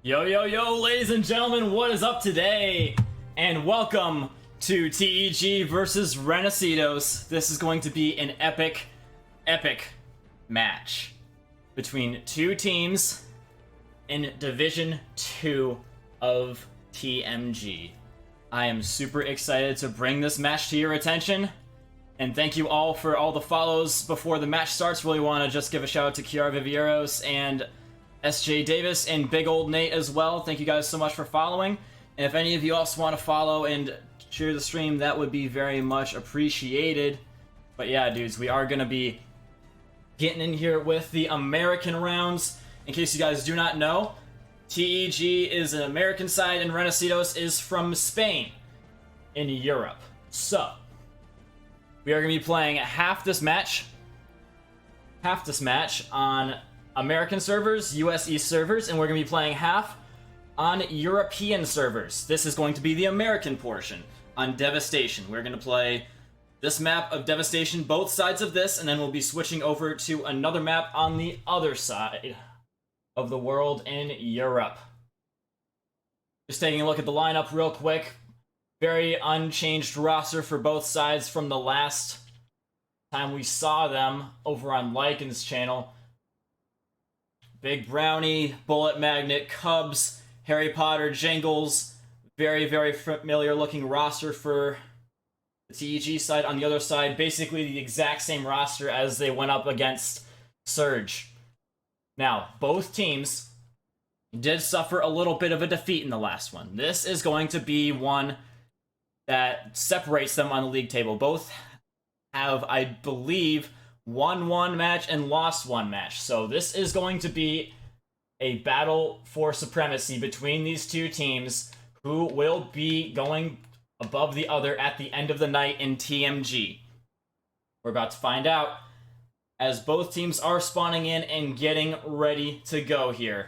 Yo, yo, yo, ladies and gentlemen, what is up today? And welcome to TEG versus REN. This is going to be an epic match between two teams in Division 2 of TMG. I am super excited to bring this match to your attention. And thank you all for all the follows before the match starts. Really want to just give a shout out to Kiara Vivieros and SJ Davis and Big Old Nate as well. Thank you guys so much for following. And if any of you also want to follow and share the stream, that would be very much appreciated. But yeah, dudes, we are going to be getting in here with the American rounds. In case you guys do not know, TEG is an American side and REN is from Spain in Europe. So, we are going to be playing half this match on American servers, US East servers, and we're going to be playing half on European servers. This is going to be the American portion on Devastation. We're going to play this map of Devastation, both sides of this, and then we'll be switching over to another map on the other side of the world in Europe. Just taking a look at the lineup real quick. Very unchanged roster for both sides from the last time we saw them over on Lycan's channel. Big Brownie, Bullet Magnet, Cubs, Harry Potter, Jingles. Very, very familiar looking roster for the TEG side. On the other side, basically the exact same roster as they went up against Surge. Now, both teams did suffer a little bit of a defeat in the last one. This is going to be one that separates them on the league table. Both have, I believe, won one match and lost one match. So this is going to be a battle for supremacy between these two teams, who will be going above the other at the end of the night in TMG. We're about to find out as both teams are spawning in and getting ready to go here.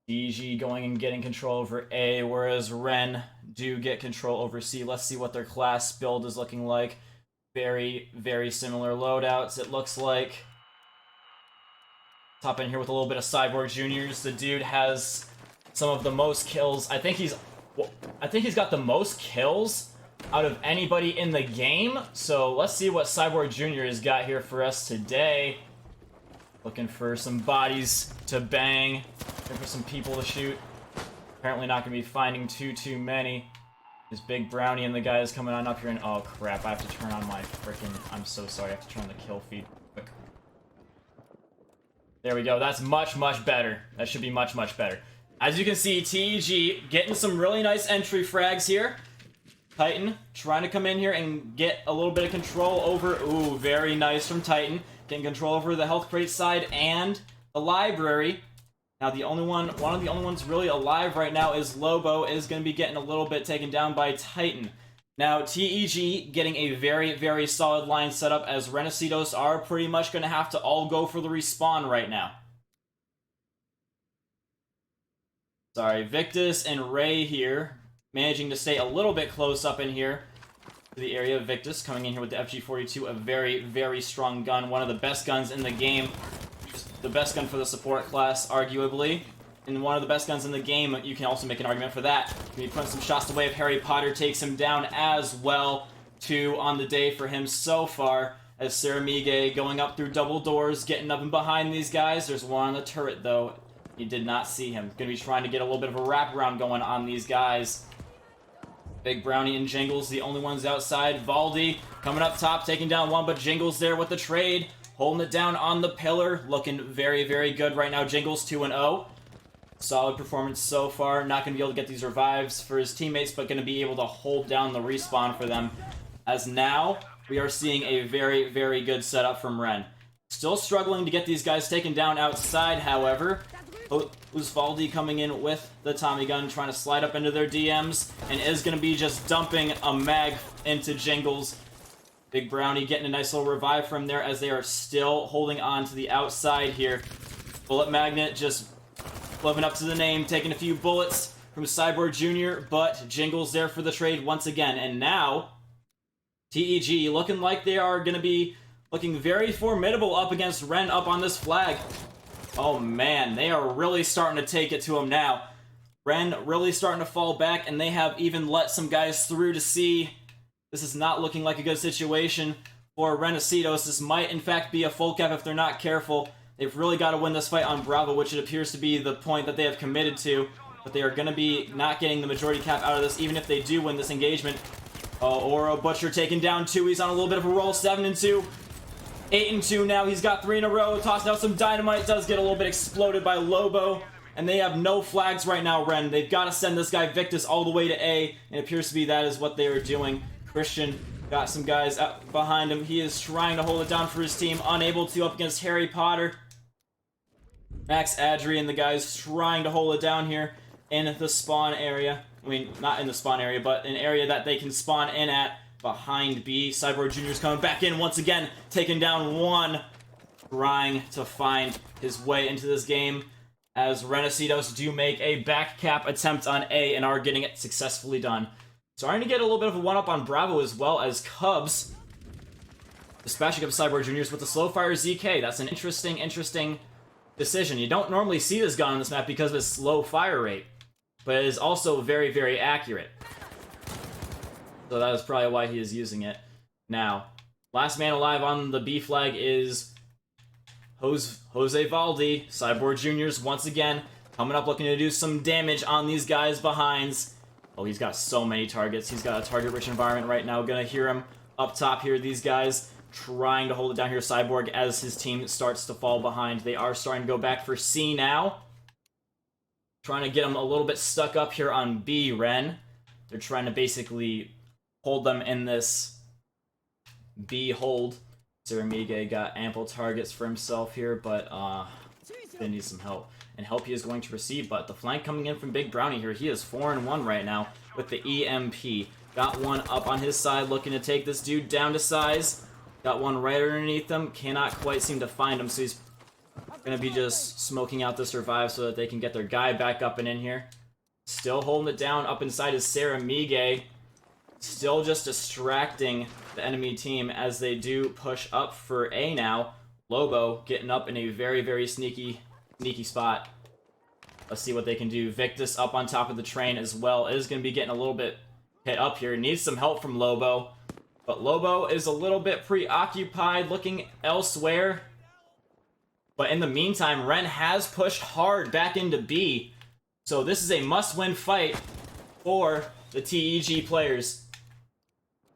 TG going and getting control over A, whereas REN do get control over C. Let's see what their class build is looking like. Very, very similar loadouts, it looks like. Top in here with a little bit of Cyborg Juniors. The dude has some of the most kills. I think he's got the most kills out of anybody in the game. So let's see what Cyborg Junior has got here for us today. Looking for some bodies to bang. Looking for some people to shoot. Apparently not going to be finding too many. This Big Brownie and the guy is coming on up here and oh crap, I have to turn on my freaking, I'm so sorry, I have to turn on the kill feed quick. There we go, that's much better. That should be much better. As you can see, TEG getting some really nice entry frags here. Titan trying to come in here and get a little bit of control over, ooh, very nice from Titan. Getting control over the health crate side and the library. Now one of the only ones really alive right now is Lobo, is going to be getting a little bit taken down by Titan. Now TEG getting a very solid line set up, as REN are pretty much going to have to all go for the respawn right now. Sorry, Victus and Ray here managing to stay a little bit close up in here to the area. Victus coming in here with the FG42, a very strong gun, one of the best guns in the game. The best gun for the support class, arguably. And one of the best guns in the game, you can also make an argument for that. He putting some shots away if Harry Potter takes him down as well. 2 on the day for him so far, as Saramige going up through double doors, getting up and behind these guys. There's one on the turret though. He did not see him. Gonna be trying to get a little bit of a wraparound going on these guys. Big Brownie and Jingles, the only ones outside. Valdi coming up top, taking down one, but Jingles there with the trade. Holding it down on the pillar, looking very good right now. Jingles 2-0. Solid performance so far. Not going to be able to get these revives for his teammates, but going to be able to hold down the respawn for them. As now, we are seeing a very good setup from REN. Still struggling to get these guys taken down outside, however. Usvaldi coming in with the Tommy gun, trying to slide up into their DMs, and is going to be just dumping a mag into Jingles. Big Brownie getting a nice little revive from there, as they are still holding on to the outside here. Bullet Magnet just living up to the name, taking a few bullets from Cyborg Jr., but Jingles there for the trade once again. And now, TEG looking like they are going to be looking very formidable up against REN up on this flag. Oh man, they are really starting to take it to him now. REN really starting to fall back, and they have even let some guys through to see this is not looking like a good situation for Renecitos. This might in fact be a full cap if they're not careful. They've really got to win this fight on Bravo, which it appears to be the point that they have committed to. But they are going to be not getting the majority cap out of this, even if they do win this engagement. Oh, Oro Butcher taking down 2. He's on a little bit of a roll. 7-2. 8-2 now. He's got 3 in a row. Tossing out some dynamite. Does get a little bit exploded by Lobo. And they have no flags right now, REN. They've got to send this guy Victus all the way to A. And it appears to be that is what they are doing. Christian got some guys out behind him. He is trying to hold it down for his team. Unable to up against Harry Potter. Max Adri and the guys trying to hold it down here in the spawn area. I mean, not in the spawn area, but an area that they can spawn in at behind B. Cyborg Jr.'s coming back in once again, taking down 1. Trying to find his way into this game as Renecitos do make a back cap attempt on A and are getting it successfully done. Starting to get a little bit of a one-up on Bravo as well as Cubs dispatching up Cyborg Jr.'s with the slow fire ZK. That's an interesting decision. You don't normally see this gun on this map because of its slow fire rate, but it is also very accurate. So that is probably why he is using it. Now, last man alive on the B flag is Jose Valdi. Cyborg Jr.'s once again coming up looking to do some damage on these guys behinds. Oh, he's got so many targets. He's got a target-rich environment right now. Gonna hear him up top here. These guys trying to hold it down here. Cyborg as his team starts to fall behind. They are starting to go back for C now. Trying to get them a little bit stuck up here on B, REN. They're trying to basically hold them in this B hold. Saramige got ample targets for himself here, but they need some help. And help he is going to receive, but the flank coming in from Big Brownie here. He is 4-1 right now with the EMP. Got one up on his side, looking to take this dude down to size. Got one right underneath him. Cannot quite seem to find him, so he's gonna be just smoking out the survive so that they can get their guy back up and in here. Still holding it down up inside is Saramige. Still just distracting the enemy team as they do push up for A now. Lobo getting up in a very sneaky spot. Let's see what they can do. Victus up on top of the train as well. Is going to be getting a little bit hit up here. Needs some help from Lobo. But Lobo is a little bit preoccupied looking elsewhere. But in the meantime, REN has pushed hard back into B. So this is a must-win fight for the TEG players.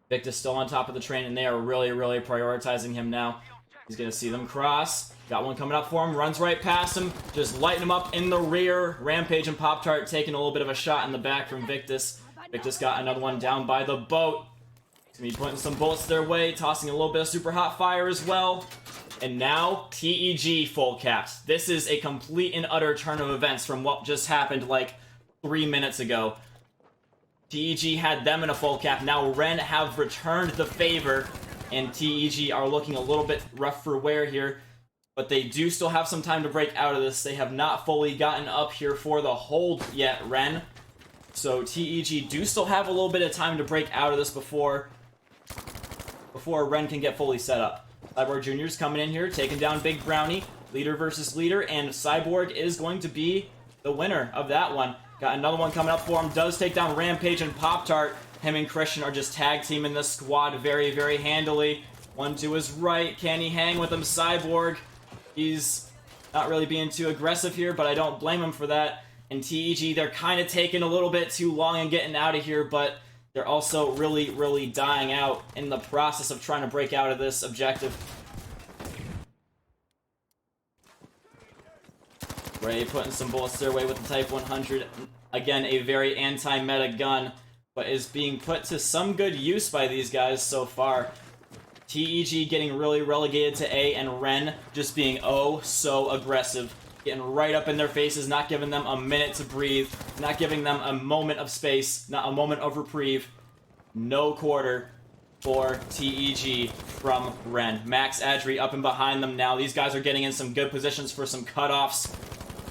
Victus still on top of the train, and they are really prioritizing him now. He's going to see them cross. Got one coming up for him, runs right past him, just lighting him up in the rear. Rampage and Pop-Tart taking a little bit of a shot in the back from Victus. Victus got another one down by the boat. He's going to be putting some bullets their way, tossing a little bit of super hot fire as well. And now, TEG full caps. This is a complete and utter turn of events from what just happened like 3 minutes ago. TEG had them in a full cap. Now REN have returned the favor, and TEG are looking a little bit rough for wear here. But they do still have some time to break out of this. They have not fully gotten up here for the hold yet, REN. So TEG do still have a little bit of time to break out of this before REN can get fully set up. Cyborg Jr.'s coming in here, taking down Big Brownie. Leader versus leader, and Cyborg is going to be the winner of that one. Got another one coming up for him. Does take down Rampage and Pop-Tart. Him and Christian are just tag teaming this squad very handily. One to his right. Can he hang with him? Cyborg. He's not really being too aggressive here, but I don't blame him for that. And TEG, they're kind of taking a little bit too long and getting out of here, but they're also really dying out in the process of trying to break out of this objective. Ray putting some bullets their way with the Type 100. Again, a very anti-meta gun, but is being put to some good use by these guys so far. TEG getting really relegated to A, and REN just being oh so aggressive. Getting right up in their faces, not giving them a minute to breathe, not giving them a moment of space, not a moment of reprieve. No quarter for TEG from REN. Max Adri up and behind them now. These guys are getting in some good positions for some cutoffs.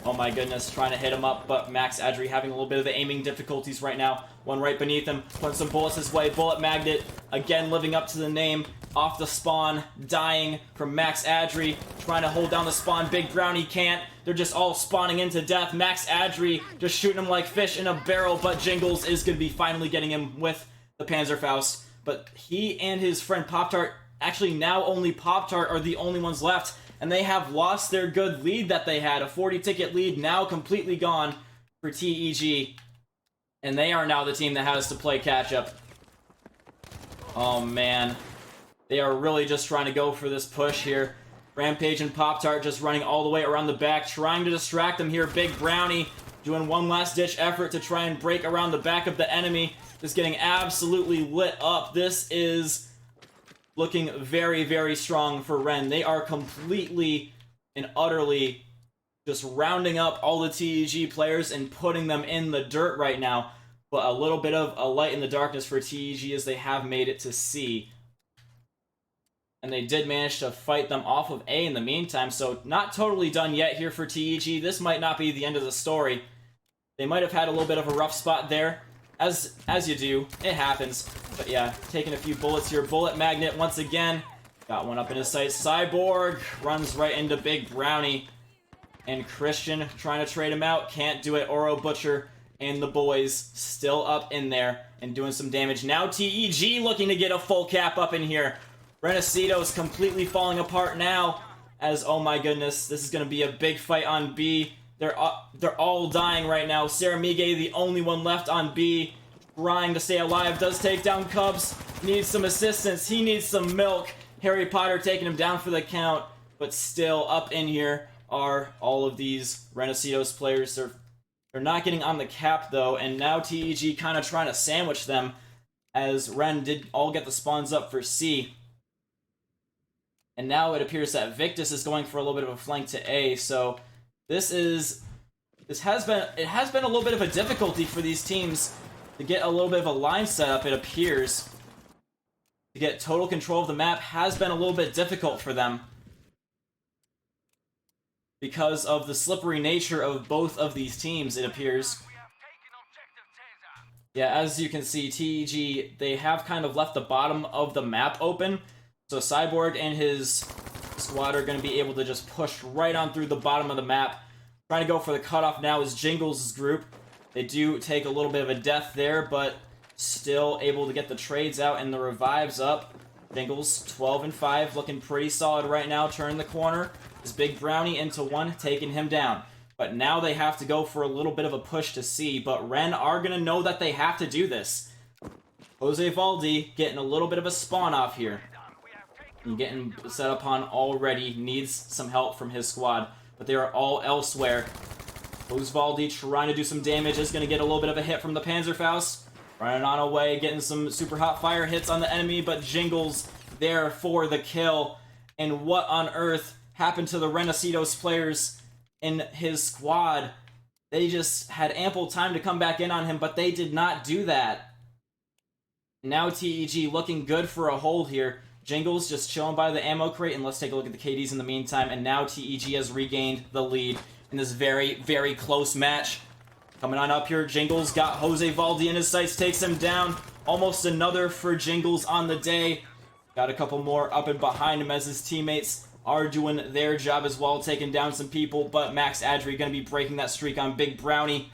Oh my goodness, trying to hit him up, but Max Adri having a little bit of the aiming difficulties right now. One right beneath him, putting some bullets his way. Bullet Magnet, again living up to the name. Off the spawn, dying from Max Adri. Trying to hold down the spawn. Big Brownie can't. They're just all spawning into death. Max Adri just shooting him like fish in a barrel, but Jingles is going to be finally getting him with the Panzerfaust. But he and his friend Pop-Tart, actually now only Pop-Tart, are the only ones left. And they have lost their good lead that they had. A 40-ticket lead now completely gone for TEG. And they are now the team that has to play catch-up. Oh, man. They are really just trying to go for this push here. Rampage and Pop-Tart just running all the way around the back, trying to distract them here. Big Brownie doing one last-ditch effort to try and break around the back of the enemy. Just getting absolutely lit up. This is looking very, very strong for REN. They are completely and utterly just rounding up all the TEG players and putting them in the dirt right now. But a little bit of a light in the darkness for TEG as they have made it to C. And they did manage to fight them off of A in the meantime, so not totally done yet here for TEG. This might not be the end of the story. They might have had a little bit of a rough spot there. As you do, it happens. But yeah, taking a few bullets here. Bullet Magnet once again. Got one up in his sights. Cyborg runs right into Big Brownie. And Christian trying to trade him out. Can't do it. Oro Butcher and the boys still up in there and doing some damage. Now TEG looking to get a full cap up in here. Renacito's completely falling apart now. As, oh my goodness, this is going to be a big fight on B. They're all dying right now. Saramige, the only one left on B, trying to stay alive. Does take down Cubs. Needs some assistance. He needs some milk. Harry Potter taking him down for the count. But still, up in here are all of these Renacito's players. They're not getting on the cap, though. And now TEG kind of trying to sandwich them, as Ren did all get the spawns up for C. And now it appears that Victus is going for a little bit of a flank to A, so it has been a little bit of a difficulty for these teams to get a little bit of a line set up, it appears. To get total control of the map has been a little bit difficult for them, because of the slippery nature of both of these teams, it appears. Yeah, as you can see, TEG, they have kind of left the bottom of the map open. So Cyborg and his squad are going to be able to just push right on through the bottom of the map. Trying to go for the cutoff now is Jingles' group. They do take a little bit of a death there, but still able to get the trades out and the revives up. Jingles, 12 and 5, looking pretty solid right now. Turning the corner. His Big Brownie into one, taking him down. But now they have to go for a little bit of a push to C, but REN are going to know that they have to do this. Jose Valdi getting a little bit of a spawn off here. And getting set upon already, needs some help from his squad, but they are all elsewhere. Osvaldi trying to do some damage, is going to get a little bit of a hit from the Panzerfaust. Running on away, getting some super hot fire hits on the enemy, but Jingles there for the kill. And what on earth happened to the Renacito's players in his squad? They just had ample time to come back in on him, but they did not do that. Now TEG looking good for a hold here. Jingles just chilling by the ammo crate, and let's take a look at the KDs in the meantime. And now TEG has regained the lead in this very, very close match. Coming on up here, Jingles got Jose Valdi in his sights, takes him down. Almost another for Jingles on the day. Got a couple more up and behind him as his teammates are doing their job as well, taking down some people. But Max Adri going to be breaking that streak on Big Brownie.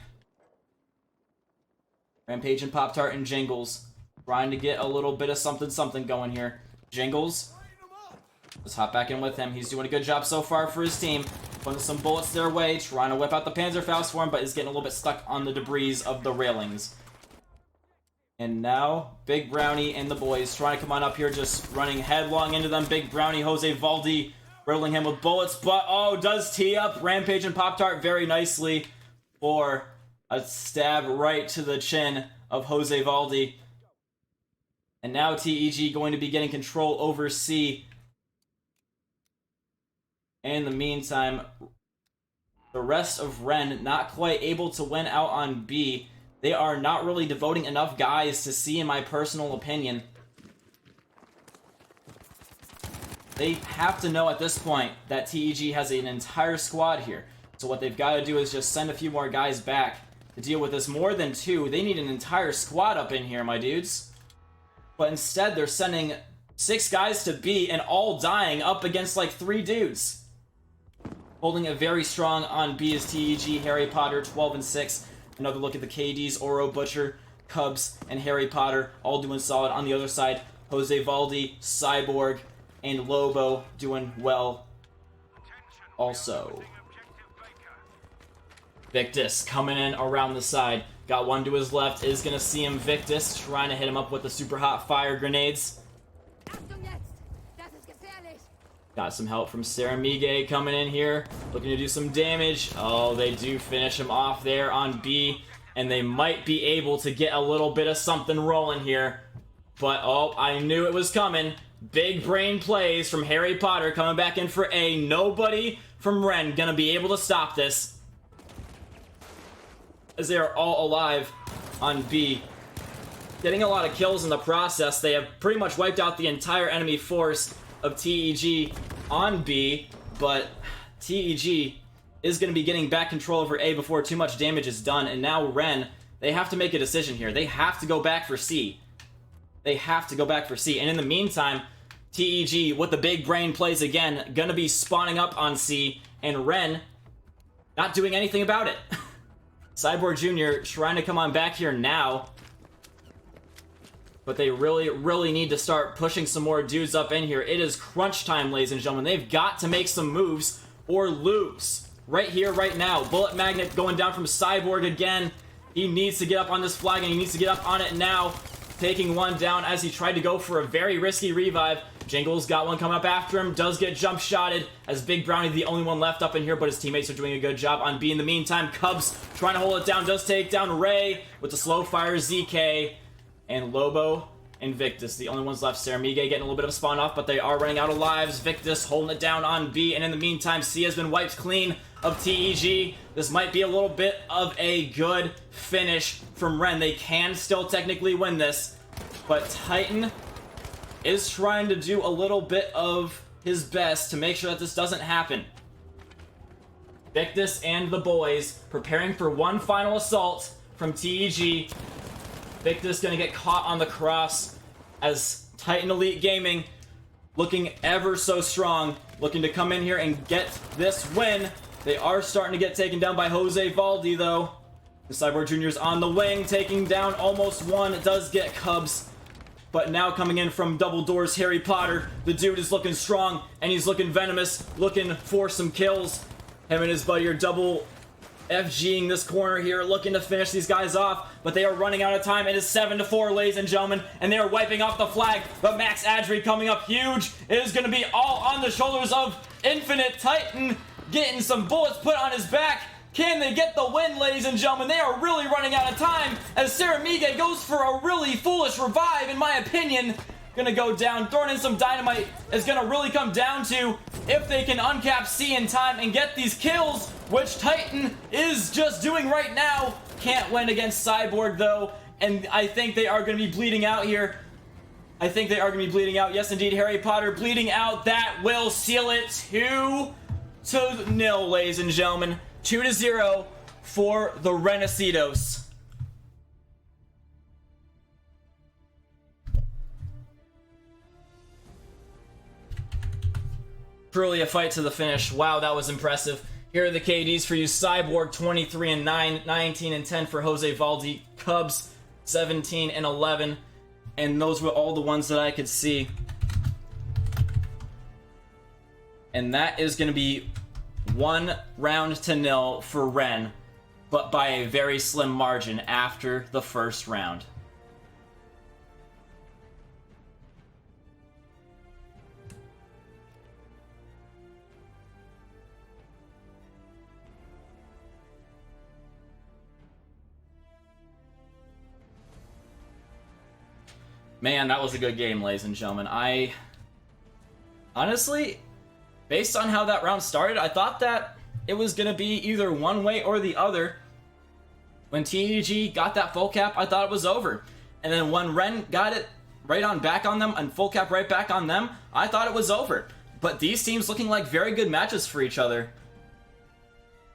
Rampage and Pop-Tart and Jingles trying to get a little bit of something going here. Jingles, let's hop back in with him. He's doing a good job so far for his team. Putting some bullets their way, trying to whip out the Panzerfaust for him, but is getting a little bit stuck on the debris of the railings. And now, Big Brownie and the boys trying to come on up here, just running headlong into them. Big Brownie, Jose Valdi, riddling him with bullets, but oh, does tee up Rampage and Pop-Tart very nicely for a stab right to the chin of Jose Valdi. And now TEG going to be getting control over C. In the meantime, the rest of REN not quite able to win out on B. They are not really devoting enough guys to C, in my personal opinion. They have to know at this point that TEG has an entire squad here. So what they've got to do is just send a few more guys back to deal with this. More than 2. They need an entire squad up in here, my dudes. But instead, they're sending 6 guys to B and all dying up against like 3 dudes. Holding it very strong on B is TEG, Harry Potter, 12 and 6. Another look at the KDs, Oro, Butcher, Cubs, and Harry Potter, all doing solid. On the other side, Jose Valdi, Cyborg, and Lobo doing well also. Victus coming in around the side. Got one to his left, is going to see him. Victus trying to hit him up with the super hot fire grenades. Got some help from Saramige coming in here, looking to do some damage. Oh, they do finish him off there on B, and they might be able to get a little bit of something rolling here. But, oh, I knew it was coming. Big brain plays from Harry Potter coming back in for A. Nobody from REN gonna be able to stop this, as they are all alive on B. Getting a lot of kills in the process. They have pretty much wiped out the entire enemy force of TEG on B, but TEG is going to be getting back control over A before too much damage is done, and now REN, they have to make a decision here. They have to go back for C. They have to go back for C, and in the meantime, TEG, with the big brain plays again, going to be spawning up on C, and REN not doing anything about it. Cyborg Jr. trying to come on back here now, but they really need to start pushing some more dudes up in here. It is crunch time, ladies and gentlemen. They've got to make some moves or lose. Right here, right now. Bullet Magnet going down from Cyborg again. He needs to get up on this flag, and he needs to get up on it now. Taking one down as he tried to go for a very risky revive. Jingle's got one coming up after him. Does get jump shotted as Big Brownie, the only one left up in here, but his teammates are doing a good job on B. In the meantime, Cubs trying to hold it down. Does take down Ray with the slow fire ZK. And Lobo and Victus, the only ones left. Saramige getting a little bit of a spawn off, but they are running out of lives. Victus holding it down on B, and in the meantime, C has been wiped clean of TEG. This might be a little bit of a good finish from REN. They can still technically win this, but Titan is trying to do a little bit of his best to make sure that this doesn't happen. Victus and the boys preparing for one final assault from TEG. Victus gonna get caught on the cross as Titan Elite Gaming looking ever so strong, looking to come in here and get this win. They are starting to get taken down by Jose Valdi though. The Cyborg Jr.'s on the wing, taking down almost one. It does get Cubs, but now coming in from double doors, Harry Potter. The dude is looking strong and he's looking venomous, looking for some kills. Him and his buddy are double FGing this corner here, looking to finish these guys off, but they are running out of time. It is 7-4, ladies and gentlemen, and they are wiping off the flag, but Max Adri coming up huge. It is going to be all on the shoulders of Infinite Titan, getting some bullets put on his back. Can they get the win, ladies and gentlemen? They are really running out of time, as Saramige goes for a really foolish revive, in my opinion. Gonna go down, throwing in some dynamite is gonna really come down to if they can uncap C in time and get these kills, which Titan is just doing right now. Can't win against Cyborg though, and I think they are gonna be bleeding out here. I think they are gonna be bleeding out. Yes, indeed, Harry Potter bleeding out. That will seal it 2-0, ladies and gentlemen. 2-0 for the Renecidos. Truly a fight to the finish. Wow, that was impressive. Here are the KDs for you. Cyborg 23-9, 19-10 for Jose Valdi. Cubs 17-11, and those were all the ones that I could see. And that is going to be 1-0 for REN, but by a very slim margin after the first round. Man, that was a good game, ladies and gentlemen. Honestly, based on how that round started, I thought that it was going to be either one way or the other. When TEG got that full cap, I thought it was over. And then when REN got it right on back on them and full cap right back on them, I thought it was over. But these teams looking like very good matches for each other.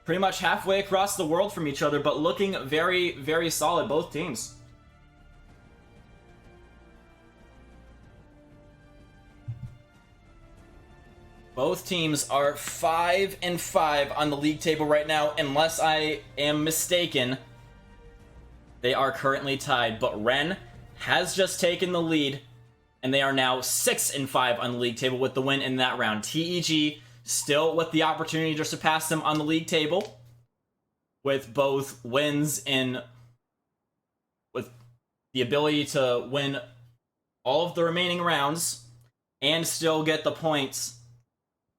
pretty much halfway across the world from each other, but looking very, very solid, both teams. Both teams are 5-5 on the league table right now, unless I am mistaken. They are currently tied, but REN has just taken the lead, and they are now 6-5 on the league table with the win in that round. TEG still with the opportunity to surpass them on the league table, with both wins in, with the ability to win all of the remaining rounds and still get the points,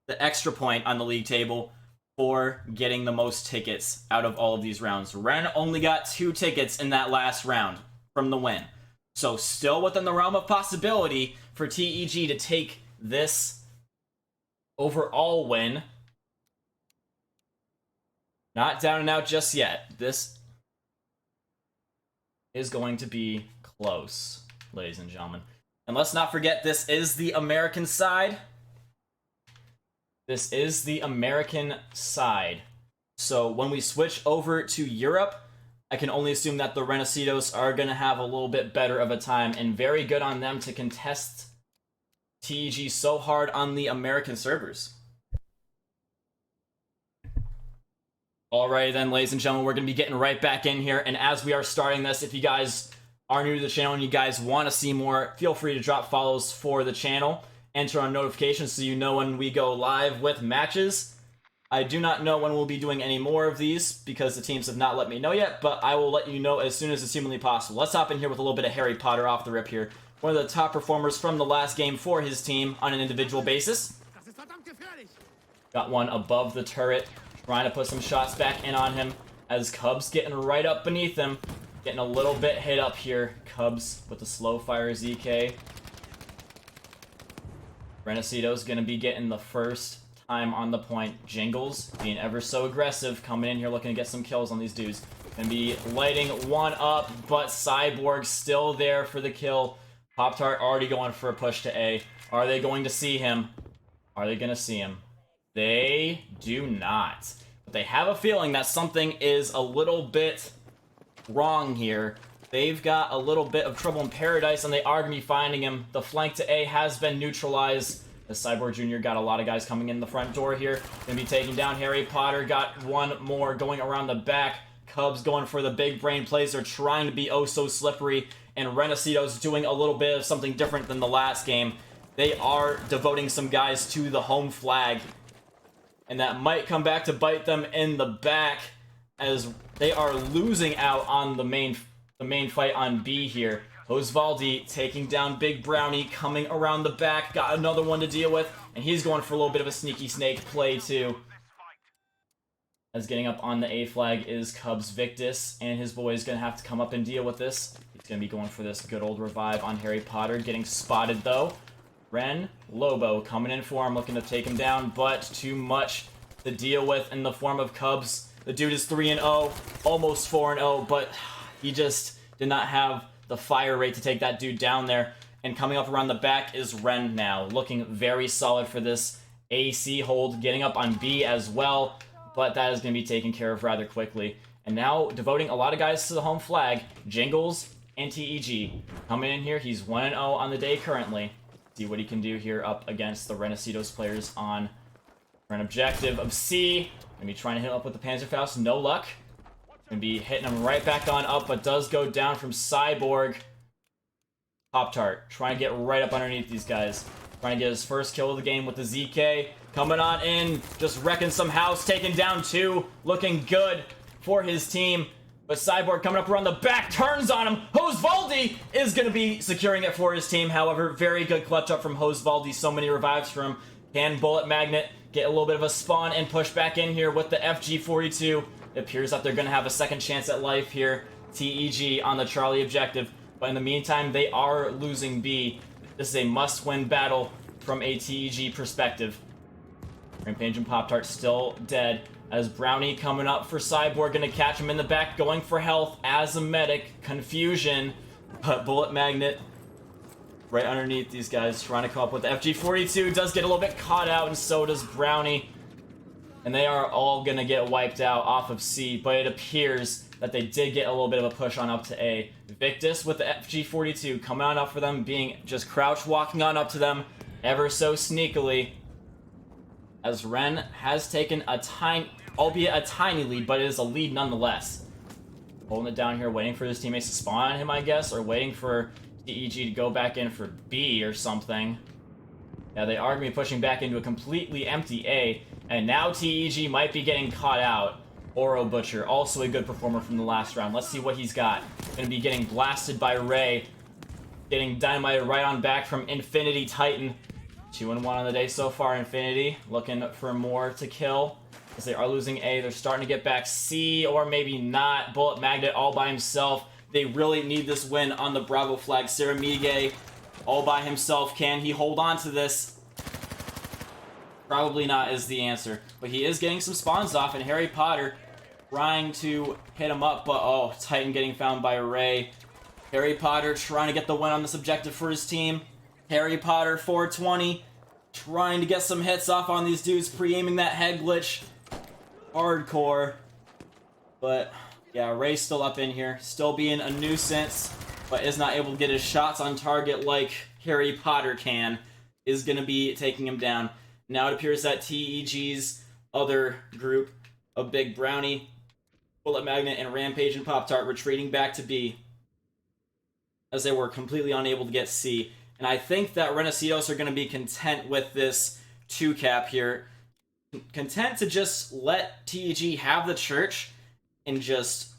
the extra point on the league table for getting the most tickets out of all of these rounds. REN only got 2 tickets in that last round from the win. So still within the realm of possibility for TEG to take this overall win. Not down and out just yet. This is going to be close, ladies and gentlemen. And let's not forget, this is the American side. This is the American side. So when we switch over to Europe, I can only assume that the Renecitos are going to have a little bit better of a time, and very good on them to contest TEG so hard on the American servers. Alrighty then, ladies and gentlemen, we're going to be getting right back in here, and as we are starting this, if you guys are new to the channel and you guys want to see more, feel free to drop follows for the channel, enter on notifications so you know when we go live with matches. I do not know when we'll be doing any more of these because the teams have not let me know yet, but I will let you know as soon as it's humanly possible. Let's hop in here with a little bit of Harry Potter off the rip here. One of the top performers from the last game for his team on an individual basis. Got one above the turret, trying to put some shots back in on him as Cubs getting right up beneath him. Getting a little bit hit up here. Cubs with the slow fire ZK. Renecitos gonna be getting the first time on the point. Jingles being ever so aggressive, coming in here looking to get some kills on these dudes. Gonna be lighting one up, but Cyborg still there for the kill. Pop-Tart already going for a push to A. Are they going to see him? Are they gonna see him? They do not. But they have a feeling that something is a little bit wrong here. They've got a little bit of trouble in paradise, and they are going to be finding him. The flank to A has been neutralized. The Cyborg Jr. got a lot of guys coming in the front door here. Going to be taking down Harry Potter. Got one more going around the back. Cubs going for the big brain plays. They're trying to be oh so slippery. And Renecitos doing a little bit of something different than the last game. They are devoting some guys to the home flag. And that might come back to bite them in the back, as they are losing out on the main fight on B here. Osvaldi taking down Big Brownie, coming around the back, got another one to deal with, and he's going for a little bit of a sneaky snake play too. As getting up on the A flag is Cubs Victus, and his boy's gonna have to come up and deal with this. He's gonna be going for this good old revive on Harry Potter, getting spotted though. REN, Lobo coming in for him, looking to take him down, but too much to deal with in the form of Cubs. The dude is 3-0, almost 4-0, but he just did not have the fire rate to take that dude down there. And coming up around the back is REN now, looking very solid for this AC hold, getting up on B as well, but that is going to be taken care of rather quickly. And now devoting a lot of guys to the home flag, Jingles and TEG. Coming in here, he's 1-0 on the day currently. See what he can do here up against the Renecitos players on an objective of C. Gonna be trying to hit him up with the Panzerfaust, no luck. Gonna be hitting him right back on up, but does go down from Cyborg. Pop-Tart trying to get right up underneath these guys. Trying to get his first kill of the game with the ZK. Coming on in, just wrecking some house, taking down 2. Looking good for his team. But Cyborg coming up around the back, turns on him. Osvaldi is going to be securing it for his team. However, very good clutch up from Osvaldi. So many revives from him. Can Bullet Magnet get a little bit of a spawn and push back in here with the FG42. It appears that they're going to have a second chance at life here. TEG on the Charlie objective. But in the meantime, they are losing B. This is a must-win battle from a TEG perspective. Rampage and Pop-Tart still dead. As Brownie coming up for Cyborg, gonna catch him in the back, going for health as a medic. Confusion, but Bullet Magnet right underneath these guys, trying to come up with the FG42. Does get a little bit caught out, and so does Brownie. And they are all gonna get wiped out off of C, but it appears that they did get a little bit of a push on up to A. Victus with the FG42 coming on up for them, being just crouch walking on up to them ever so sneakily. As REN has taken a tiny, albeit a tiny lead, but it is a lead nonetheless. Holding it down here, waiting for his teammates to spawn on him, I guess, or waiting for TEG to go back in for B or something. Yeah, they are going to be pushing back into a completely empty A, and now TEG might be getting caught out. Oro Butcher, also a good performer from the last round. Let's see what he's got. Going to be getting blasted by Ray. Getting dynamited right on back from Infinity Titan. 2-1 on the day so far, Infinity. Looking for more to kill. As they are losing A, they're starting to get back C, or maybe not. Bullet Magnet all by himself. They really need this win on the Bravo flag. Saramige all by himself. Can he hold on to this? Probably not is the answer. But he is getting some spawns off, and Harry Potter trying to hit him up, but oh, Titan getting found by Ray. Harry Potter trying to get the win on this objective for his team. Harry Potter 420 trying to get some hits off on these dudes, pre-aiming that head glitch. Hardcore. But yeah, Ray's still up in here, still being a nuisance, but is not able to get his shots on target like Harry Potter can. Is going to be taking him down. Now it appears that TEG's other group of Big Brownie, Bullet Magnet, and Rampage and Pop-Tart retreating back to B, as they were completely unable to get C. And I think that Renecidos are going to be content with this 2-cap here. Content to just let TEG have the church and just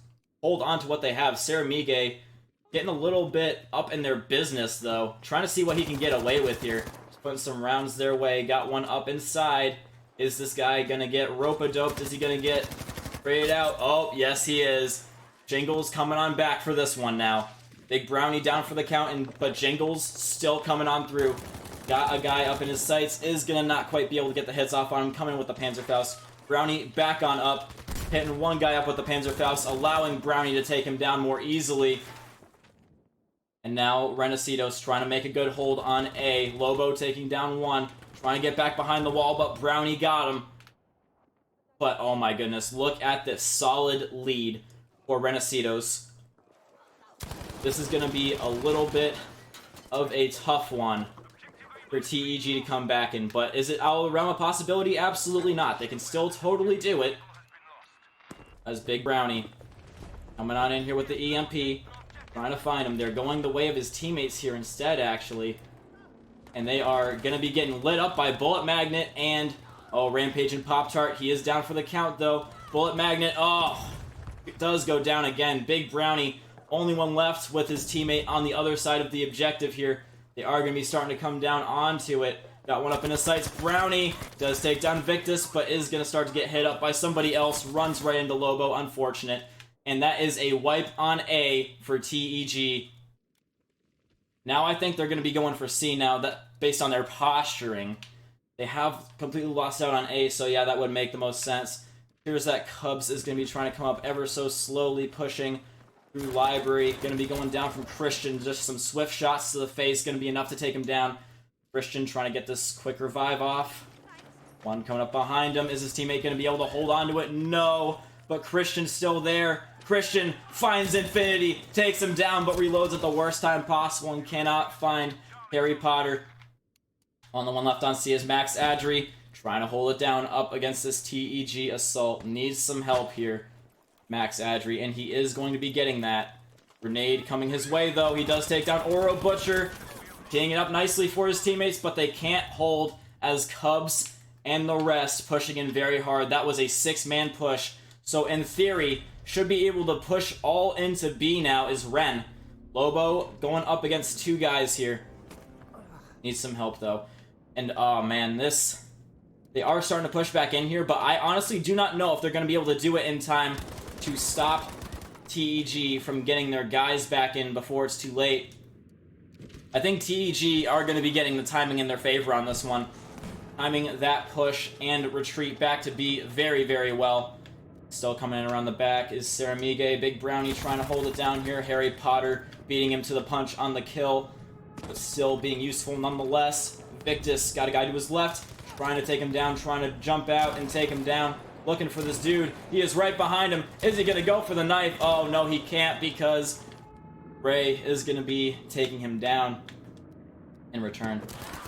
hold on to what they have. Saramige getting a little bit up in their business, though. Trying to see what he can get away with here. Just putting some rounds their way. Got one up inside. Is this guy going to get rope-a-doped? Is he going to get sprayed out? Oh, yes, he is. Jingles coming on back for this one now. Big Brownie down for the count, but Jingles still coming on through. Got a guy up in his sights. Is going to not quite be able to get the hits off on him. Coming with the Panzerfaust. Brownie back on up. Hitting one guy up with the Panzerfaust, allowing Brownie to take him down more easily. And now Renecidos trying to make a good hold on A. Lobo taking down one. Trying to get back behind the wall, but Brownie got him. But oh my goodness, look at this solid lead for Renecidos. This is going to be a little bit of a tough one for TEG to come back in. But is it out of the realm of possibility? Absolutely not. They can still totally do it. As Big Brownie coming on in here with the EMP. Trying to find him. They're going the way of his teammates here instead, actually. And they are going to be getting lit up by Bullet Magnet and, oh, Rampage and Pop-Tart. He is down for the count, though. Bullet Magnet, oh, it does go down again. Big Brownie, only one left with his teammate on the other side of the objective here. They are going to be starting to come down onto it. Got one up in his sights. Brownie does take down Victus, but is going to start to get hit up by somebody else. Runs right into Lobo, unfortunate. And that is a wipe on A for TEG. Now I think they're going to be going for C now, that based on their posturing. They have completely lost out on A, so yeah, that would make the most sense. Here's that Cubs is going to be trying to come up ever so slowly, pushing through Library. Going to be going down from Christian. Just some swift shots to the face, going to be enough to take him down. Christian trying to get this quick revive off. One coming up behind him. Is his teammate going to be able to hold on to it? No, but Christian's still there. Christian finds Infinity, takes him down, but reloads at the worst time possible and cannot find Harry Potter. On the one left on C is Max Adri, trying to hold it down up against this TEG assault. Needs some help here, Max Adri, and he is going to be getting that. Grenade coming his way, though. He does take down Oro Butcher, teeing it up nicely for his teammates, but they can't hold as Cubs and the rest pushing in very hard. That was a 6-man push, so in theory, should be able to push all into B now is REN. Lobo going up against 2 guys here. Needs some help, though. And, oh, man, this... They are starting to push back in here, but I honestly do not know if they're going to be able to do it in time to stop TEG from getting their guys back in before it's too late. I think TEG are going to be getting the timing in their favor on this one. Timing that push and retreat back to B very, very well. Still coming in around the back is Saramige. Big Brownie trying to hold it down here. Harry Potter beating him to the punch on the kill, but still being useful nonetheless. Victus got a guy to his left, trying to take him down, trying to jump out and take him down. Looking for this dude. He is right behind him. Is he going to go for the knife? Oh, no, he can't because Ray is going to be taking him down in return.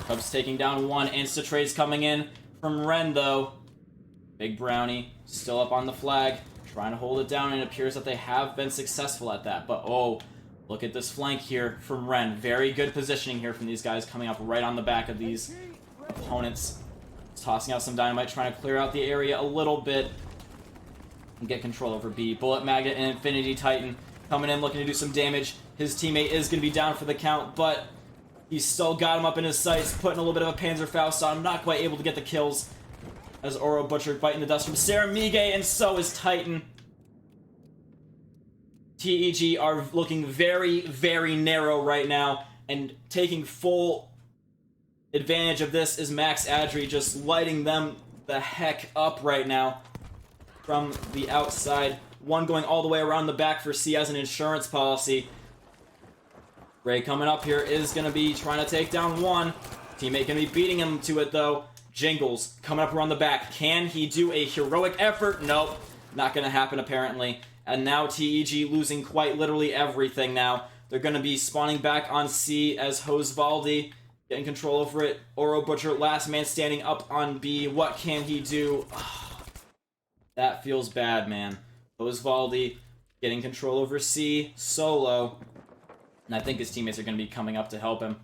Cubs taking down one. Insta-trades coming in from REN, though. Big Brownie still up on the flag, trying to hold it down, and it appears that they have been successful at that. But, oh, look at this flank here from REN. Very good positioning here from these guys coming up right on the back of these opponents. Tossing out some dynamite, trying to clear out the area a little bit and get control over B. Bullet Magnet and Infinity Titan coming in, looking to do some damage. His teammate is going to be down for the count, but he's still got him up in his sights, putting a little bit of a Panzerfaust on him. Not quite able to get the kills as Oro Butcher biting the dust from Saramige, and so is Titan. TEG are looking very, very narrow right now, and taking full advantage of this is Max Adri just lighting them the heck up right now from the outside. One going all the way around the back for C as an insurance policy. Ray coming up here is going to be trying to take down one. Teammate going to be beating him to it, though. Jingles coming up around the back. Can he do a heroic effort? Nope. Not going to happen, apparently. And now TEG losing quite literally everything now. They're going to be spawning back on C as Hosvaldi getting control over it. Oro Butcher, last man standing up on B. What can he do? That feels bad, man. Hosvaldi getting control over C, solo. And I think his teammates are going to be coming up to help him.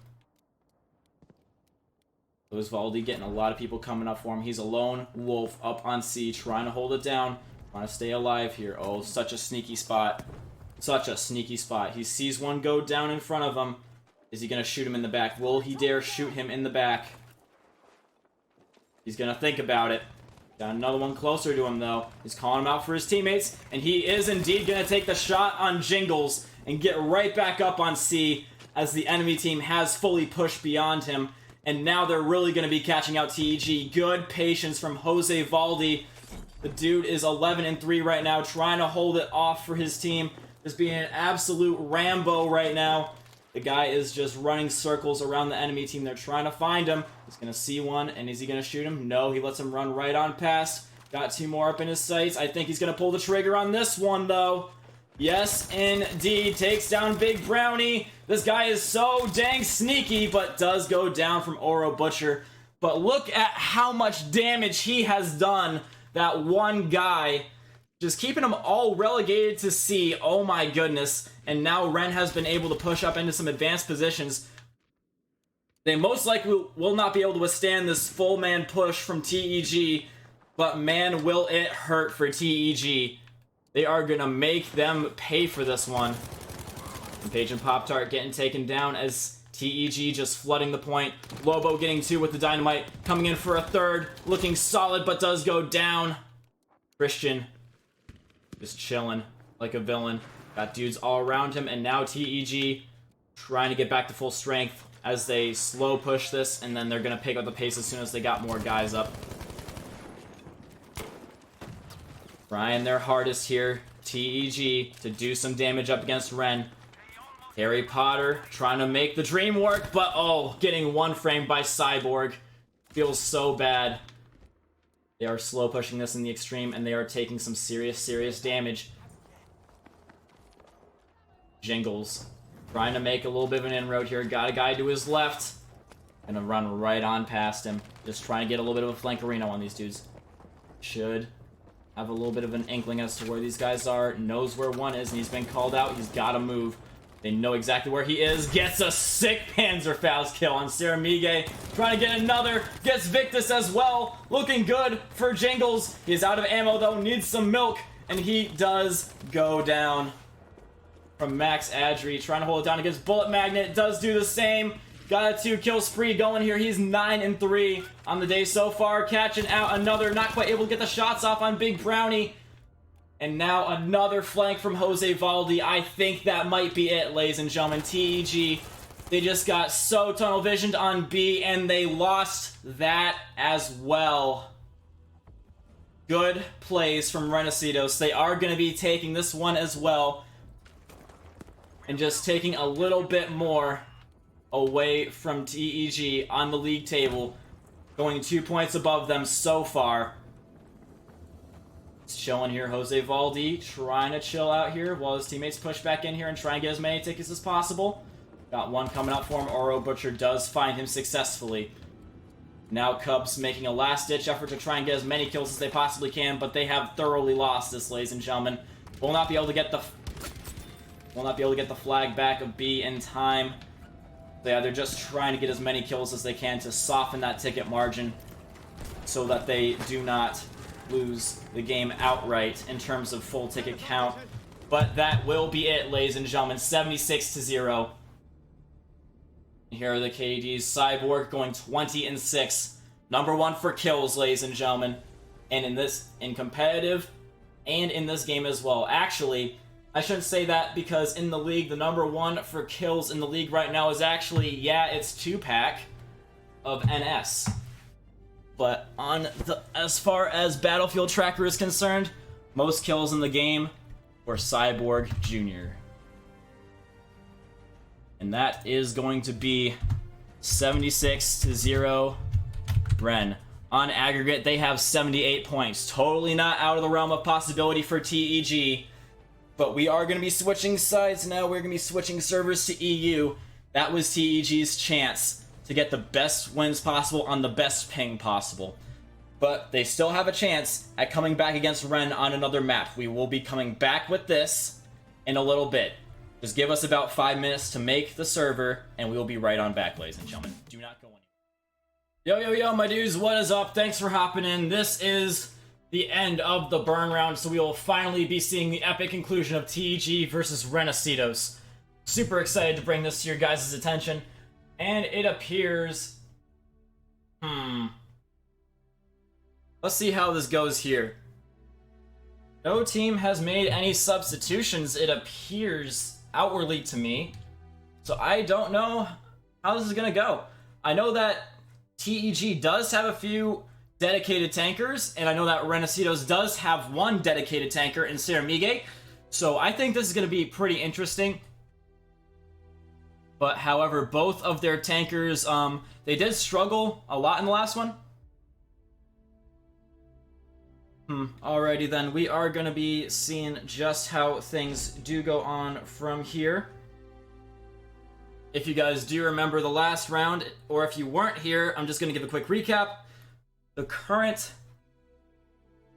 Hosvaldi getting a lot of people coming up for him. He's a lone wolf up on C, trying to hold it down. Trying to stay alive here. Oh, such a sneaky spot. Such a sneaky spot. He sees one go down in front of him. Is he going to shoot him in the back? Will he dare shoot him in the back? He's going to think about it. Got another one closer to him, though. He's calling him out for his teammates. And he is indeed going to take the shot on Jingles and get right back up on C as the enemy team has fully pushed beyond him. And now they're really going to be catching out TEG. Good patience from Jose Valdi. The dude is 11-3 right now, trying to hold it off for his team. Just being an absolute Rambo right now. The guy is just running circles around the enemy team. They're trying to find him. He's going to see one, and is he going to shoot him? No, he lets him run right on past. Got two more up in his sights. I think he's going to pull the trigger on this one, though. Yes, indeed. Takes down Big Brownie. This guy is so dang sneaky, but does go down from Oro Butcher. But look at how much damage he has done. That one guy, just keeping them all relegated to C. Oh my goodness. And now REN has been able to push up into some advanced positions. They most likely will not be able to withstand this full man push from TEG, but man, will it hurt for TEG. They are going to make them pay for this one. And Page and Pop-Tart getting taken down as TEG just flooding the point. Lobo getting two with the dynamite, coming in for a third, looking solid but does go down. Christian just chilling like a villain. Got dudes all around him, and now TEG trying to get back to full strength as they slow push this, and then they're going to pick up the pace as soon as they got more guys up. Trying their hardest here, TEG, to do some damage up against REN. Harry Potter trying to make the dream work, but oh, getting one framed by Cyborg. Feels so bad. They are slow pushing this in the extreme, and they are taking some serious, serious damage. Jingles trying to make a little bit of an inroad here. Got a guy to his left. Gonna run right on past him. Just trying to get a little bit of a flankerino on these dudes. Should have a little bit of an inkling as to where these guys are. Knows where one is, and he's been called out. He's got to move. They know exactly where he is. Gets a sick Panzerfaust kill on Saramige. Trying to get another. Gets Victus as well. Looking good for Jingles. He's out of ammo, though. Needs some milk. And he does go down from Max Adri. Trying to hold it down against Bullet Magnet. Does do the same. Got a 2-kill spree going here. He's 9-3 on the day so far. Catching out another. Not quite able to get the shots off on Big Brownie. And now another flank from Jose Valdi. I think that might be it, ladies and gentlemen. TEG, they just got so tunnel visioned on B, and they lost that as well. Good plays from Renecitos. They are going to be taking this one as well. And just taking a little bit more away from TEG on the league table. going 2 points above them so far. It's chilling here. Jose Valdi trying to chill out here while his teammates push back in here and try and get as many tickets as possible. Got one coming up for him. Oro Butcher does find him successfully. Now Cubs making a last-ditch effort to try and get as many kills as they possibly can, but they have thoroughly lost this, ladies and gentlemen. Will not be able to get the flag back of B in time. Yeah, they're just trying to get as many kills as they can to soften that ticket margin so that they do not lose the game outright in terms of full ticket count. But that will be it, ladies and gentlemen. 76-0. Here are the KDs. Cyborg going 20-6. Number 1 for kills, ladies and gentlemen. And in competitive and in this game as well. Actually, I shouldn't say that because in the league, the number 1 for kills in the league right now is actually, yeah, it's 2-pack of NS. But as far as Battlefield Tracker is concerned, most kills in the game were Cyborg Jr. And that is going to be 76-0 REN. On aggregate, they have 78 points. Totally not out of the realm of possibility for TEG. But we are going to be switching sides now. We're going to be switching servers to EU. That was TEG's chance to get the best wins possible on the best ping possible. But they still have a chance at coming back against REN on another map. We will be coming back with this in a little bit. Just give us about 5 minutes to make the server, and we will be right on back, ladies and gentlemen. Do not go anywhere. Yo, my dudes, what is up? Thanks for hopping in. This is the end of the burn round, so we will finally be seeing the epic conclusion of TEG versus Renecitos. Super excited to bring this to your guys' attention. And it appears... Let's see how this goes here. No team has made any substitutions, it appears, outwardly to me. So I don't know how this is gonna go. I know that TEG does have a few dedicated tankers, and I know that Renecitos does have one dedicated tanker in Ceramige. So I think this is gonna be pretty interesting. But however, both of their tankers, they did struggle a lot in the last one. Alrighty then, we are going to be seeing just how things do go on from here. If you guys do remember the last round, or if you weren't here, I'm just going to give a quick recap. The current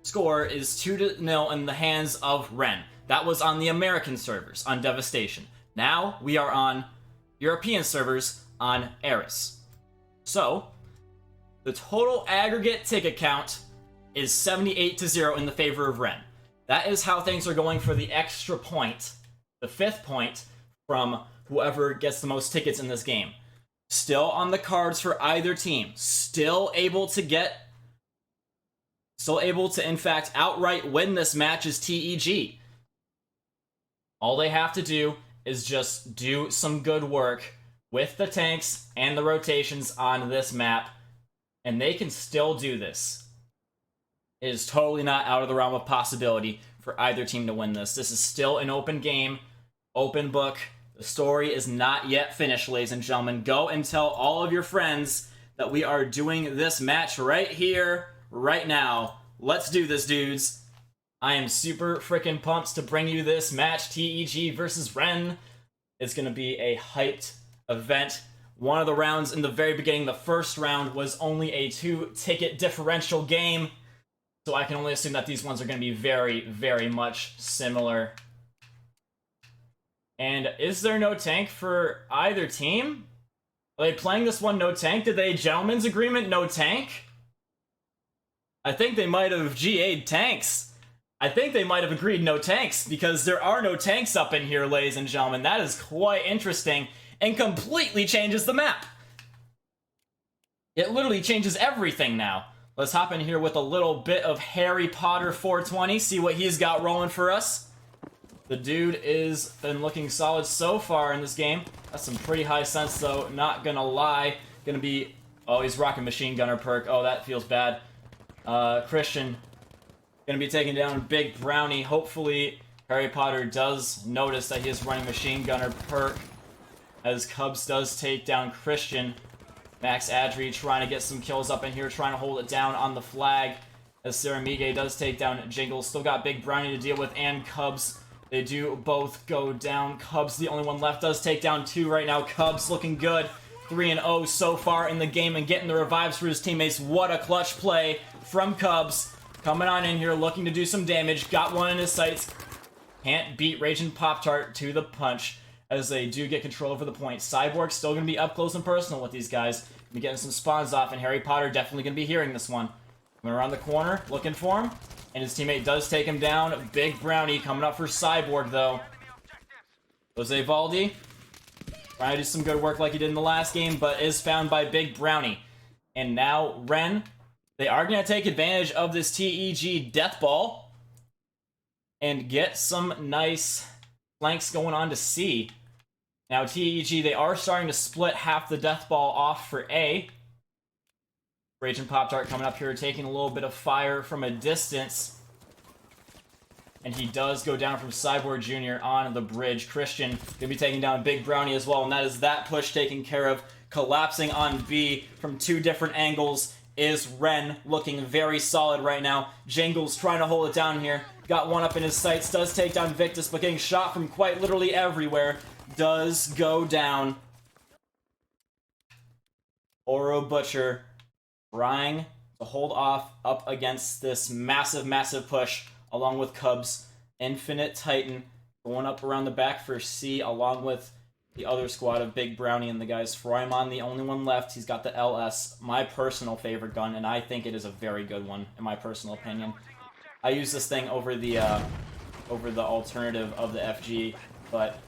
score is 2-0 in the hands of REN. That was on the American servers, on Devastation. Now, we are on European servers, on Eris. So, the total aggregate ticket count is 78-0 in the favor of REN. That is how things are going for the extra point, the 5th point, from whoever gets the most tickets in this game. Still on the cards for either team. Still able to in fact outright win this match is TEG. All they have to do is just do some good work with the tanks and the rotations on this map, and they can still do this. It is totally not out of the realm of possibility for either team to win this. This is still an open game, open book. The story is not yet finished, ladies and gentlemen. Go and tell all of your friends that we are doing this match right here, right now. Let's do this, dudes. I am super freaking pumped to bring you this match, TEG versus REN. It's going to be a hyped event. One of the rounds in the very beginning, the first round, was only a 2-ticket differential game. So I can only assume that these ones are going to be very, very much similar. And is there no tank for either team? Are they playing this one no tank? Did they gentlemen's agreement no tank? I think they might have GA'd tanks. I think they might have agreed no tanks, because there are no tanks up in here, ladies and gentlemen. That is quite interesting and completely changes the map. It literally changes everything now. Let's hop in here with a little bit of Harry Potter 420, see what he's got rolling for us. The dude is been looking solid so far in this game. That's some pretty high sense though, not gonna lie. Gonna be, oh, he's rocking Machine Gunner perk. Oh, that feels bad. Christian, gonna be taking down Big Brownie. Hopefully Harry Potter does notice that he is running Machine Gunner perk, as Cubs does take down Christian. Max Adri trying to get some kills up in here, trying to hold it down on the flag. As Saramige does take down Jingles. Still got Big Brownie to deal with, and Cubs. They do both go down. Cubs, the only one left, does take down 2 right now. Cubs looking good. 3-0 so far in the game and getting the revives for his teammates. What a clutch play from Cubs. Coming on in here, looking to do some damage. Got one in his sights. Can't beat Raging Pop-Tart to the punch as they do get control over the point. Cyborg's still going to be up close and personal with these guys. Gonna be getting some spawns off, and Harry Potter definitely going to be hearing this one. Coming around the corner, looking for him. And his teammate does take him down. Big Brownie coming up for Cyborg, though. Jose Valdi trying to do some good work like he did in the last game, but is found by Big Brownie. And now, REN, they are going to take advantage of this TEG Death Ball and get some nice flanks going on to C. Now, TEG, they are starting to split half the Death Ball off for A. Raging Pop-Tart coming up here, taking a little bit of fire from a distance. And he does go down from Cyborg Jr. on the bridge. Christian going to be taking down Big Brownie as well, and that is that push taken care of. Collapsing on B from 2 different angles is REN, looking very solid right now. Jingles trying to hold it down here. Got one up in his sights, does take down Victus, but getting shot from quite literally everywhere. Does go down. Oro Butcher trying to hold off up against this massive, massive push, along with Cubs. Infinite Titan going up around the back for C, along with the other squad of Big Brownie and the guys. Froymon, the only one left. He's got the LS, my personal favorite gun, and I think it is a very good one, in my personal opinion. I use this thing over the alternative of the FG, but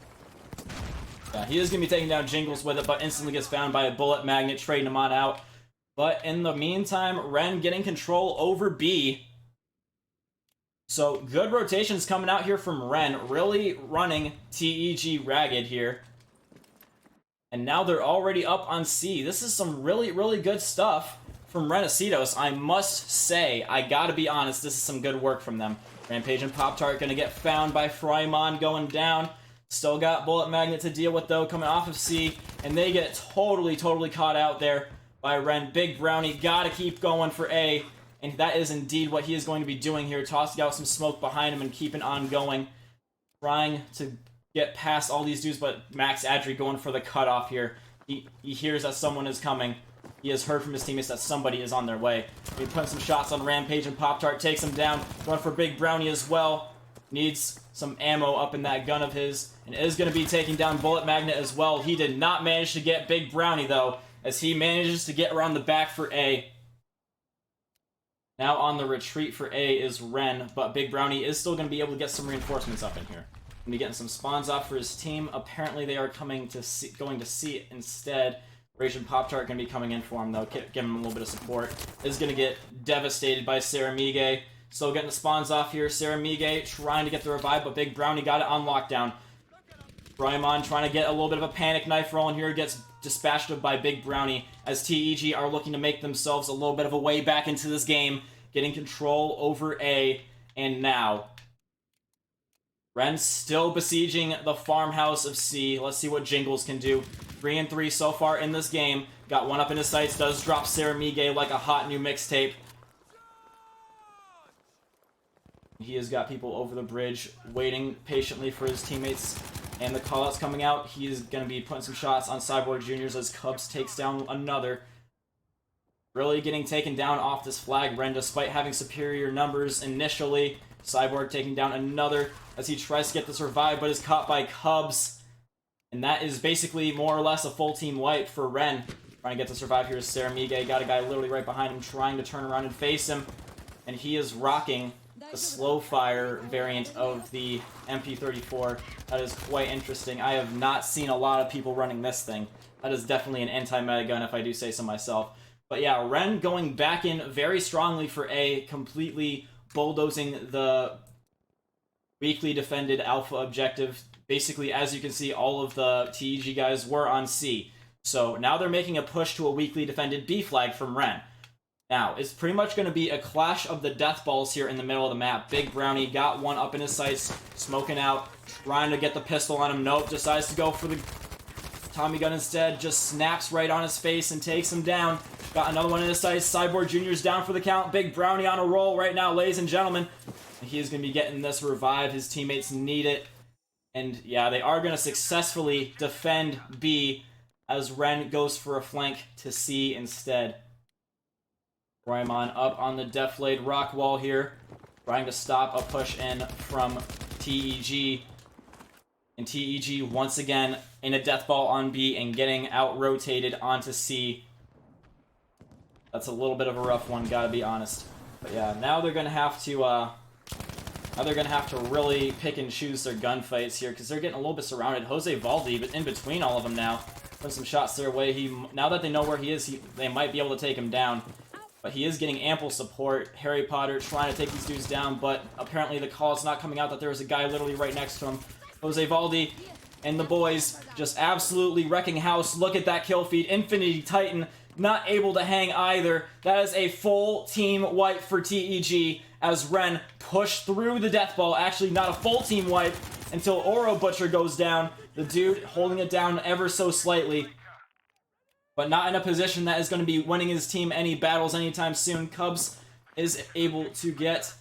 yeah, he is going to be taking down Jingles with it, but instantly gets found by a bullet magnet, trading him on out. But in the meantime, REN getting control over B. So good rotations coming out here from REN, really running TEG ragged here. And now they're already up on C. This is some really, really good stuff from Renicitos. I must say, I gotta be honest, this is some good work from them. Rampage and Pop-Tart gonna get found by Froymon going down. Still got Bullet Magnet to deal with, though, coming off of C. And they get totally, totally caught out there by REN. Big Brownie gotta keep going for A. And that is indeed what he is going to be doing here. Tossing out some smoke behind him and keeping on going. Trying to get past all these dudes, but Max Adri going for the cutoff here. He hears that someone is coming. He has heard from his teammates that somebody is on their way. He putting some shots on Rampage, and Pop-Tart takes him down. Going for Big Brownie as well. Needs some ammo up in that gun of his. And is going to be taking down Bullet Magnet as well. He did not manage to get Big Brownie, though, as he manages to get around the back for A. Now on the retreat for A is REN, but Big Brownie is still going to be able to get some reinforcements up in here. Going to be getting some spawns off for his team. Apparently they are going to C instead. Raging Pop-Tart going to be coming in for him, though, give him a little bit of support. Is going to get devastated by Saramige. Still getting the spawns off here. Saramige trying to get the revive, but Big Brownie got it on lockdown. Brymon trying to get a little bit of a panic knife rolling here. Gets dispatched by Big Brownie as TEG are looking to make themselves a little bit of a way back into this game. Getting control over A. And now REN still besieging the farmhouse of C. Let's see what Jingles can do. 3-3 so far in this game. Got one up in his sights. Does drop Saramige like a hot new mixtape. He has got people over the bridge waiting patiently for his teammates. And the callouts coming out. He is going to be putting some shots on Cyborg Juniors as Cubs takes down another. Really getting taken down off this flag, REN, despite having superior numbers initially. Cyborg taking down another as he tries to get this revive, but is caught by Cubs. And that is basically more or less a full team wipe for REN. Trying to get to survive here is Saramige. Got a guy literally right behind him trying to turn around and face him. And he is rocking the slow fire variant of the MP34. That is quite interesting. I have not seen a lot of people running this thing. That is definitely an anti-meta gun if I do say so myself. But yeah, REN going back in very strongly for A, completely bulldozing the weakly defended alpha objective. Basically, as you can see, all of the TEG guys were on C. So now they're making a push to a weakly defended B flag from REN. Now, it's pretty much going to be a clash of the death balls here in the middle of the map. Big Brownie got one up in his sights, smoking out, trying to get the pistol on him. Nope, decides to go for the Tommy Gun instead just snaps right on his face and takes him down. Got another one in his sights. Cyborg Jr.'s down for the count. Big Brownie on a roll right now, ladies and gentlemen. He is going to be getting this revive. His teammates need it. And yeah, they are going to successfully defend B as Ren goes for a flank to C instead. Rymon up on the Deathblade rock wall here, trying to stop a push in from TEG. And TEG once again in a death ball on B and getting out-rotated onto C. That's a little bit of a rough one, gotta be honest. But yeah, now they're gonna have to really pick and choose their gunfights here, because they're getting a little bit surrounded. Jose Valdi, but in between all of them now, putting some shots their way. Now that they know where he is, they might be able to take him down. But he is getting ample support. Harry Potter trying to take these dudes down, but apparently the call is not coming out that there is a guy literally right next to him. Jose Valdi and the boys just absolutely wrecking house. Look at that kill feed. Infinity Titan not able to hang either. That is a full team wipe for TEG as Ren pushed through the death ball. Actually, not a full team wipe until Oro Butcher goes down. The dude holding it down ever so slightly, but not in a position that is going to be winning his team any battles anytime soon. Cubs is not able to get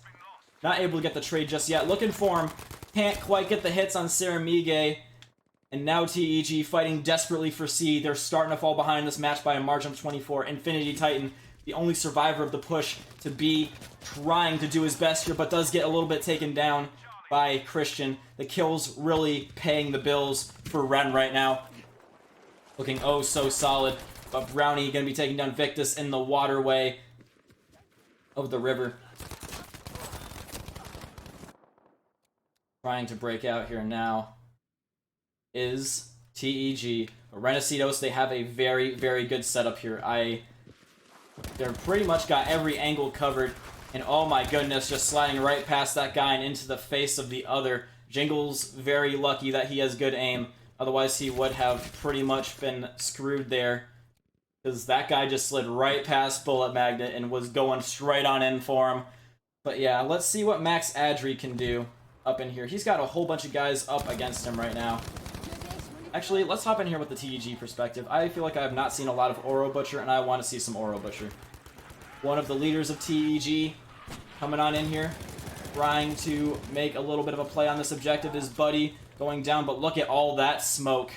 the trade just yet. Looking for him. Can't quite get the hits on Saramige. And now TEG fighting desperately for C. They're starting to fall behind this match by a margin of 24. Infinity Titan, the only survivor of the push to be trying to do his best here, but does get a little bit taken down by Christian. The kills really paying the bills for Ren right now. Looking oh so solid. But Brownie going to be taking down Victus in the waterway of the river. Trying to break out here now is TEG. Renecitos, they have a very, very good setup here. They're pretty much got every angle covered. And oh my goodness, just sliding right past that guy and into the face of the other. Jingle's very lucky that he has good aim. Otherwise, he would have pretty much been screwed there. Because that guy just slid right past Bullet Magnet and was going straight on in for him. But yeah, let's see what Max Adri can do up in here. He's got a whole bunch of guys up against him right now. Actually, let's hop in here with the TEG perspective. I feel like I have not seen a lot of Oro Butcher, and I want to see some Oro Butcher. One of the leaders of TEG coming on in here, trying to make a little bit of a play on this objective. Is Buddy going down, but look at all that smoke.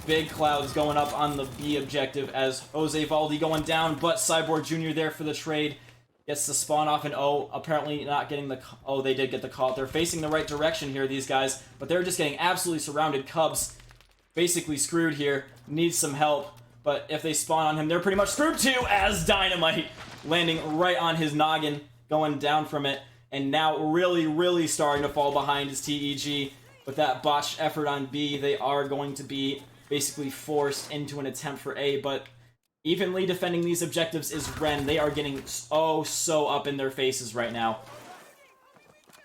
Big clouds going up on the B objective as Jose Valdi going down, but Cyborg Jr. there for the trade. Gets the spawn off, and oh, apparently not getting the... Oh, they did get the call. They're facing the right direction here, these guys, but they're just getting absolutely surrounded. Cubs basically screwed here. Needs some help, but if they spawn on him, they're pretty much screwed too, as Dynamite landing right on his noggin, going down from it, and now really, really starting to fall behind is TEG. With that botched effort on B, they are going to be basically forced into an attempt for A, but evenly defending these objectives is Ren. They are getting oh so up in their faces right now.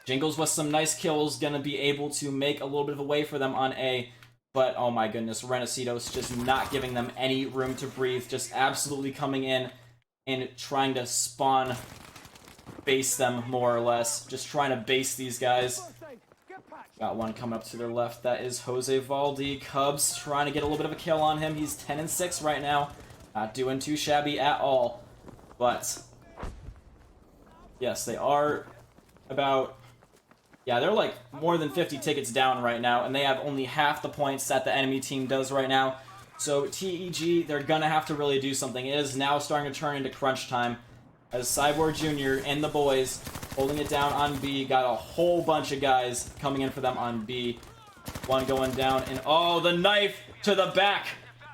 Jingles with some nice kills, gonna be able to make a little bit of a way for them on A, but oh my goodness, Renecitos just not giving them any room to breathe, just absolutely coming in and trying to spawn base them more or less, just trying to base these guys. Got one coming up to their left, that is Jose Valdi. Cubs trying to get a little bit of a kill on him. He's 10-6 right now. Not doing too shabby at all. But yes, they are about... Yeah, they're like more than 50 tickets down right now, and they have only half the points that the enemy team does right now. So TEG, they're gonna have to really do something. It is now starting to turn into crunch time, as Cyborg Jr. and the boys holding it down on B. Got a whole bunch of guys coming in for them on B. One going down, and oh, the knife to the back,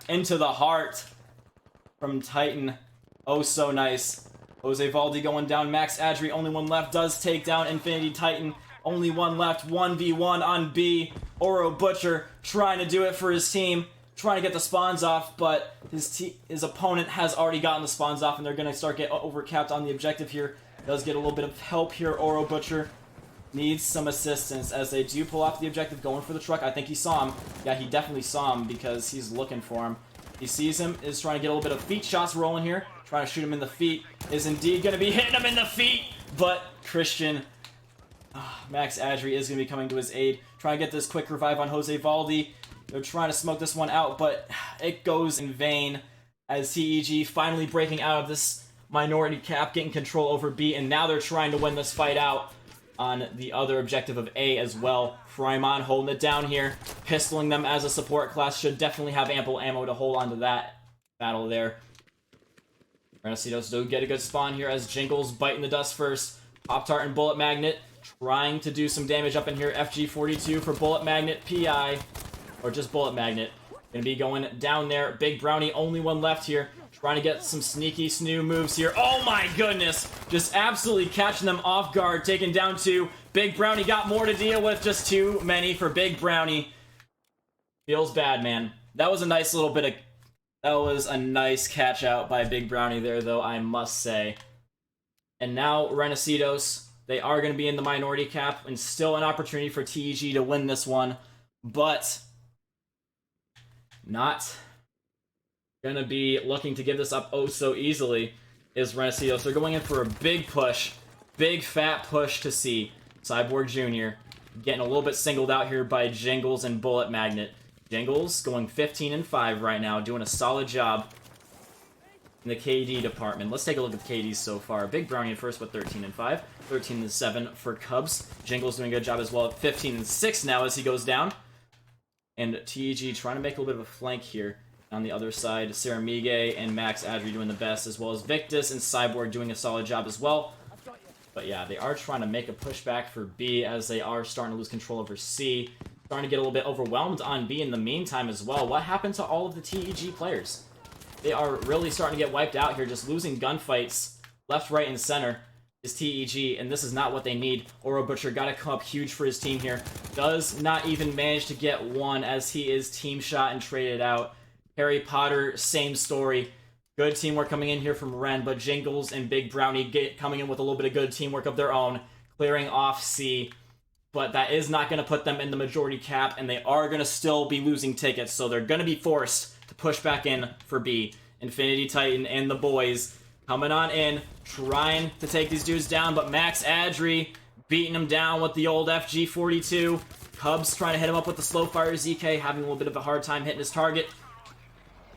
into the heart from Titan. Oh, so nice. Jose Valdi going down. Max Adri, only one left, does take down Infinity Titan. Only one left. 1v1 on B. Oro Butcher trying to do it for his team. Trying to get the spawns off, but his opponent has already gotten the spawns off, and they're going to start get overcapped on the objective here. Does get a little bit of help here. Oro Butcher needs some assistance as they do pull off the objective, going for the truck. I think he saw him. Yeah, he definitely saw him because he's looking for him. He sees him, is trying to get a little bit of feet shots rolling here. Trying to shoot him in the feet. Is indeed going to be hitting him in the feet, but Christian... Max Adri is going to be coming to his aid. Trying to get this quick revive on Jose Valdi. They're trying to smoke this one out, but it goes in vain as TEG finally breaking out of this minority cap, getting control over B, and now they're trying to win this fight out on the other objective of A as well. Frymon holding it down here, pistoling them as a support class, should definitely have ample ammo to hold on to that battle there. Renecitos do get a good spawn here as Jingles biting the dust first. Pop-Tart and Bullet Magnet trying to do some damage up in here. FG42 for Bullet Magnet, PI, or just Bullet Magnet. Gonna be going down there. Big Brownie, only one left here. Trying to get some sneaky snoo moves here. Oh my goodness! Just absolutely catching them off guard, taking down 2. Big Brownie got more to deal with, just too many for Big Brownie. Feels bad, man. That was a nice little bit of... That was a nice catch out by Big Brownie there, though, I must say. And now, Renecitos, they are going to be in the minority cap, and still an opportunity for TEG to win this one, but not going to be looking to give this up oh so easily is Renecitos. They're going in for a big push, big fat push to C. Cyborg Jr. getting a little bit singled out here by Jingles and Bullet Magnet. Jingles going 15-5 right now, doing a solid job in the KD department. Let's take a look at the KDs so far. Big Brownie at first with 13-5. 13-7 for Cubs. Jingles doing a good job as well at 15-6 now as he goes down. And TEG trying to make a little bit of a flank here. On the other side, Saramige and Max Adri doing the best, as well as Victus and Cyborg doing a solid job as well. But yeah, they are trying to make a pushback for B as they are starting to lose control over C. Starting to get a little bit overwhelmed on B in the meantime as well. What happened to all of the TEG players? They are really starting to get wiped out here, just losing gunfights left, right, and center is TEG, and this is not what they need. Oro Butcher got to come up huge for his team here. Does not even manage to get one as he is team shot and traded out. Harry Potter, same story. Good teamwork coming in here from Ren, but Jingles and Big Brownie coming in with a little bit of good teamwork of their own, clearing off C. But that is not going to put them in the majority cap, and they are going to still be losing tickets, so they're going to be forced to push back in for B. Infinity Titan and the boys coming on in, trying to take these dudes down, but Max Adri beating them down with the old FG42. Cubs trying to hit him up with the slow fire ZK, having a little bit of a hard time hitting his target.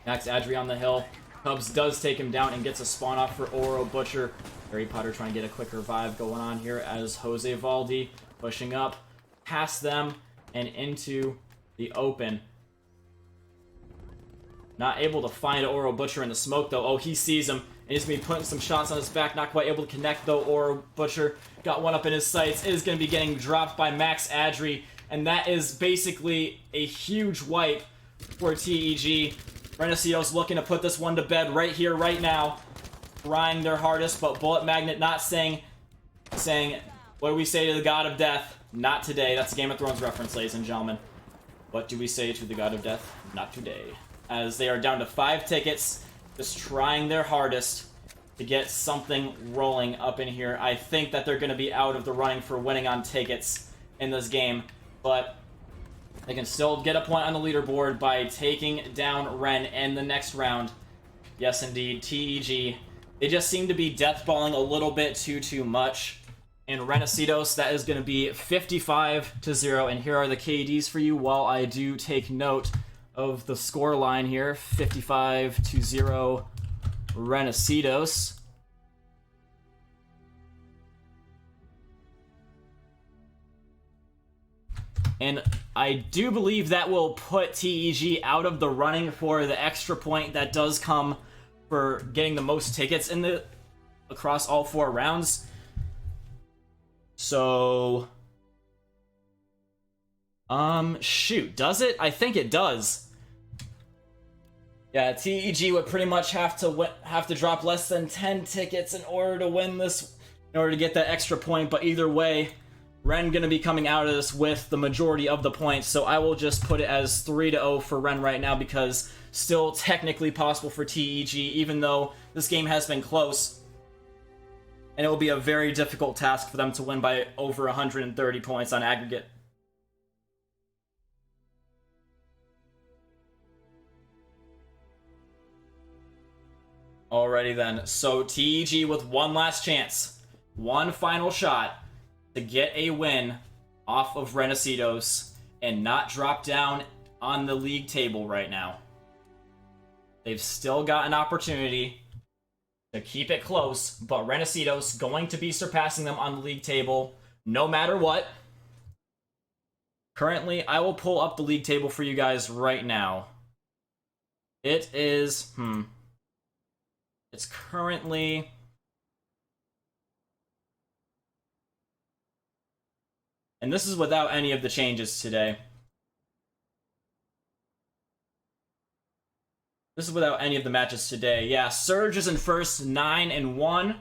Max Adri on the hill. Cubs does take him down and gets a spawn off for Oro Butcher. Harry Potter trying to get a quick revive going on here as Jose Valdi pushing up past them and into the open. Not able to find Oro Butcher in the smoke, though. Oh, he sees him, and he's going to be putting some shots on his back. Not quite able to connect, though. Oro Butcher got one up in his sights. Is going to be getting dropped by Max Adri, and that is basically a huge wipe for TEG. Renecitos looking to put this one to bed right here, right now. Trying their hardest, but Bullet Magnet not saying, what do we say to the God of Death? Not today. That's a Game of Thrones reference, ladies and gentlemen. What do we say to the God of Death? Not today. As they are down to 5 tickets, just trying their hardest to get something rolling up in here. I think that they're going to be out of the running for winning on tickets in this game, but they can still get a point on the leaderboard by taking down Ren in the next round. Yes, indeed, TEG. They just seem to be deathballing a little bit too much. And Renecitos, that is going to be 55-0. And here are the KDs for you while I do take note of the score line here. 55-0 Renecitos. And I do believe that will put TEG out of the running for the extra point that does come for getting the most tickets in the across all 4 rounds. So, shoot, does it? I think it does. Yeah, TEG would pretty much have to drop less than 10 tickets in order to win this, in order to get that extra point. But either way, Ren gonna be coming out of this with the majority of the points. So I will just put it as 3-0 for Ren right now, because still technically possible for TEG, even though this game has been close. And it will be a very difficult task for them to win by over 130 points on aggregate. Alrighty then, so TEG with one last chance, one final shot to get a win off of Renecitos and not drop down on the league table right now. They've still got an opportunity to keep it close, but Renecitos going to be surpassing them on the league table no matter what. Currently, I will pull up the league table for you guys right now. It is, it's currently... And this is without any of the changes today. This is without any of the matches today. Yeah, Surge is in first, 9-1.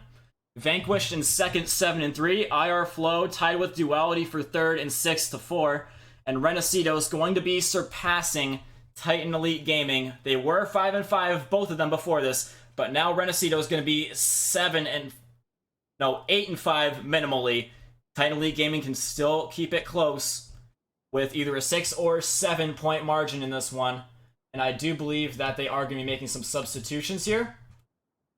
Vanquished in second, 7-3. IR Flow tied with Duality for third and 6-4. And Renecitos going to be surpassing Titan Elite Gaming. They were 5-5, both of them before this, but now Renecitos is going to be 8-5 minimally. Titan Elite Gaming can still keep it close with either a 6 or 7 point margin in this one. And I do believe that they are going to be making some substitutions here.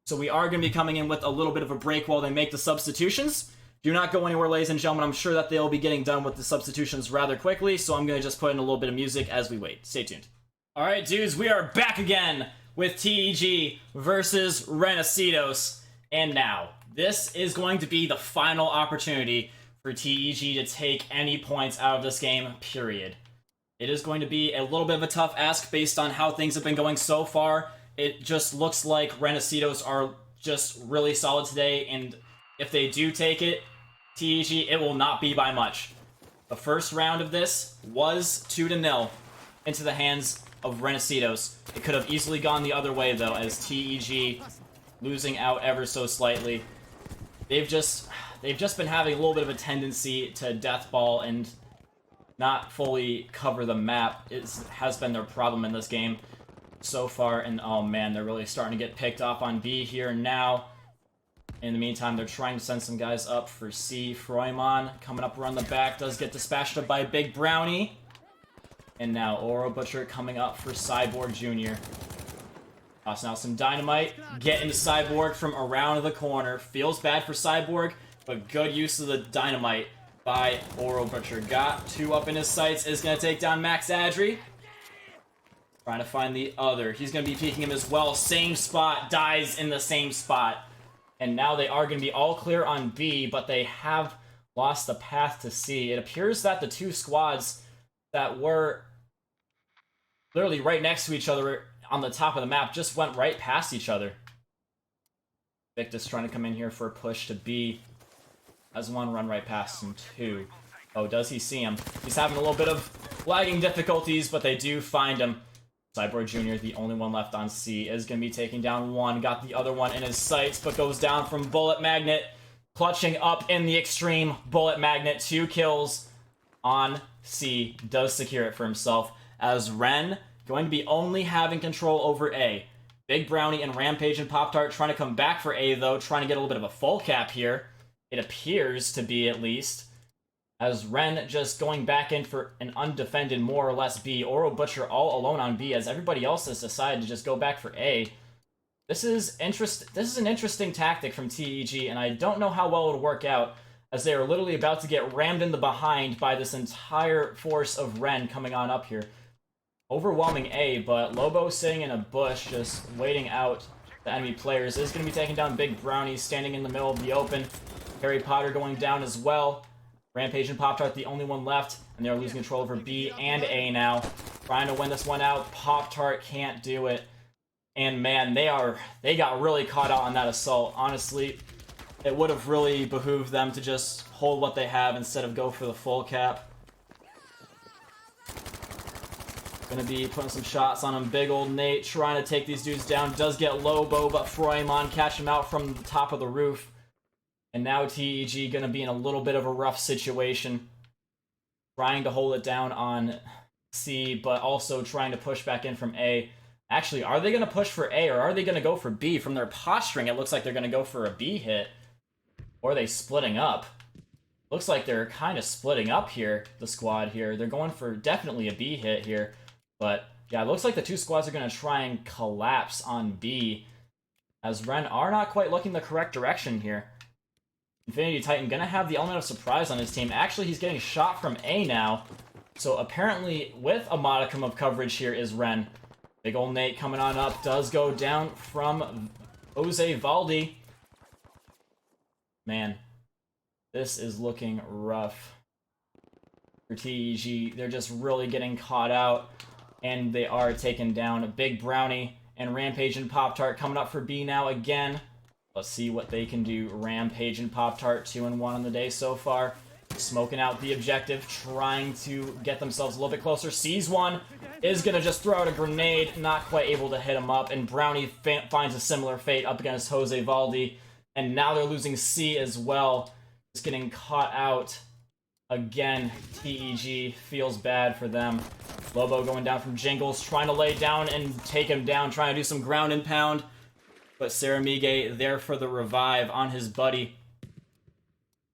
So we are going to be coming in with a little bit of a break while they make the substitutions. Do not go anywhere, ladies and gentlemen. I'm sure that they'll be getting done with the substitutions rather quickly, so I'm going to just put in a little bit of music as we wait. Stay tuned. Alright, dudes, we are back again with TEG versus Renecitos. And now, this is going to be the final opportunity for TEG to take any points out of this game, period. It is going to be a little bit of a tough ask based on how things have been going so far. It just looks like Renecitos are just really solid today, and if they do take it, TEG, it will not be by much. The first round of this was 2-0 into the hands of Renecitos. It could have easily gone the other way, though, as TEG losing out ever so slightly. They've just been having a little bit of a tendency to deathball and not fully cover the map. It has been their problem in this game so far, and oh man, they're really starting to get picked off on B here now. In the meantime, they're trying to send some guys up for C. Froymon coming up around the back does get dispatched up by Big Brownie. And now Oro Butcher coming up for Cyborg Jr. Tossing out some dynamite. Getting to Cyborg from around the corner. Feels bad for Cyborg, but good use of the dynamite by Oro Butcher. Got 2 up in his sights. Is going to take down Max Adri. Trying to find the other. He's going to be peeking him as well. Same spot. Dies in the same spot. And now they are going to be all clear on B, but they have lost the path to C. It appears that the 2 squads that were literally right next to each other on the top of the map just went right past each other. Victus trying to come in here for a push to B. Has 1 run right past him, 2. Oh, does he see him? He's having a little bit of lagging difficulties, but they do find him. Cyborg Jr., the only one left on C, is going to be taking down 1. Got the other one in his sights, but goes down from Bullet Magnet. Clutching up in the extreme. Bullet Magnet, 2 kills on C. Does secure it for himself. As Ren, going to be only having control over A. Big Brownie and Rampage and Pop-Tart trying to come back for A, though. Trying to get a little bit of a full cap here. It appears to be, at least. As Ren just going back in for an undefended, more or less, B. Oro Butcher all alone on B, as everybody else has decided to just go back for A. This is an interesting tactic from TEG, and I don't know how well it'll work out, as they are literally about to get rammed in the behind by this entire force of Ren coming on up here. Overwhelming A, but Lobo sitting in a bush, just waiting out the enemy players, is going to be taking down Big Brownie, standing in the middle of the open. Harry Potter going down as well. Rampage and Pop-Tart the only one left, and they're losing control over B and A now. Trying to win this one out. Pop-Tart can't do it. And man, they got really caught out on that assault. Honestly, it would have really behooved them to just hold what they have instead of go for the full cap. Gonna be putting some shots on him. Big old Nate trying to take these dudes down. Does get Lobo, but Froymon catch him out from the top of the roof. And now TEG gonna be in a little bit of a rough situation. Trying to hold it down on C, but also trying to push back in from A. Actually, are they gonna push for A, or are they gonna go for B? From their posturing, it looks like they're gonna go for a B hit. Or are they splitting up? Looks like they're kind of splitting up here, the squad here. They're going for definitely a B hit here. But yeah, it looks like the 2 squads are gonna try and collapse on B, as Ren are not quite looking the correct direction here. Infinity Titan gonna have the element of surprise on his team. Actually, he's getting shot from A now. So apparently, with a modicum of coverage here is REN. Big ol' Nate coming on up, does go down from Jose Valdi. Man, this is looking rough for TEG. They're just really getting caught out, and they are taken down. Big Brownie and Rampage and Pop-Tart coming up for B now again. Let's see what they can do. Rampage and Pop-Tart 2-1 on the day so far. Smoking out the objective, trying to get themselves a little bit closer. Sees one, is going to just throw out a grenade, not quite able to hit him up, and Brownie finds a similar fate up against Jose Valdi, and now they're losing C as well. Just getting caught out again. TEG feels bad for them. Lobo going down from Jingles, trying to lay down and take him down, trying to do some ground and pound, but Saramige there for the revive on his buddy.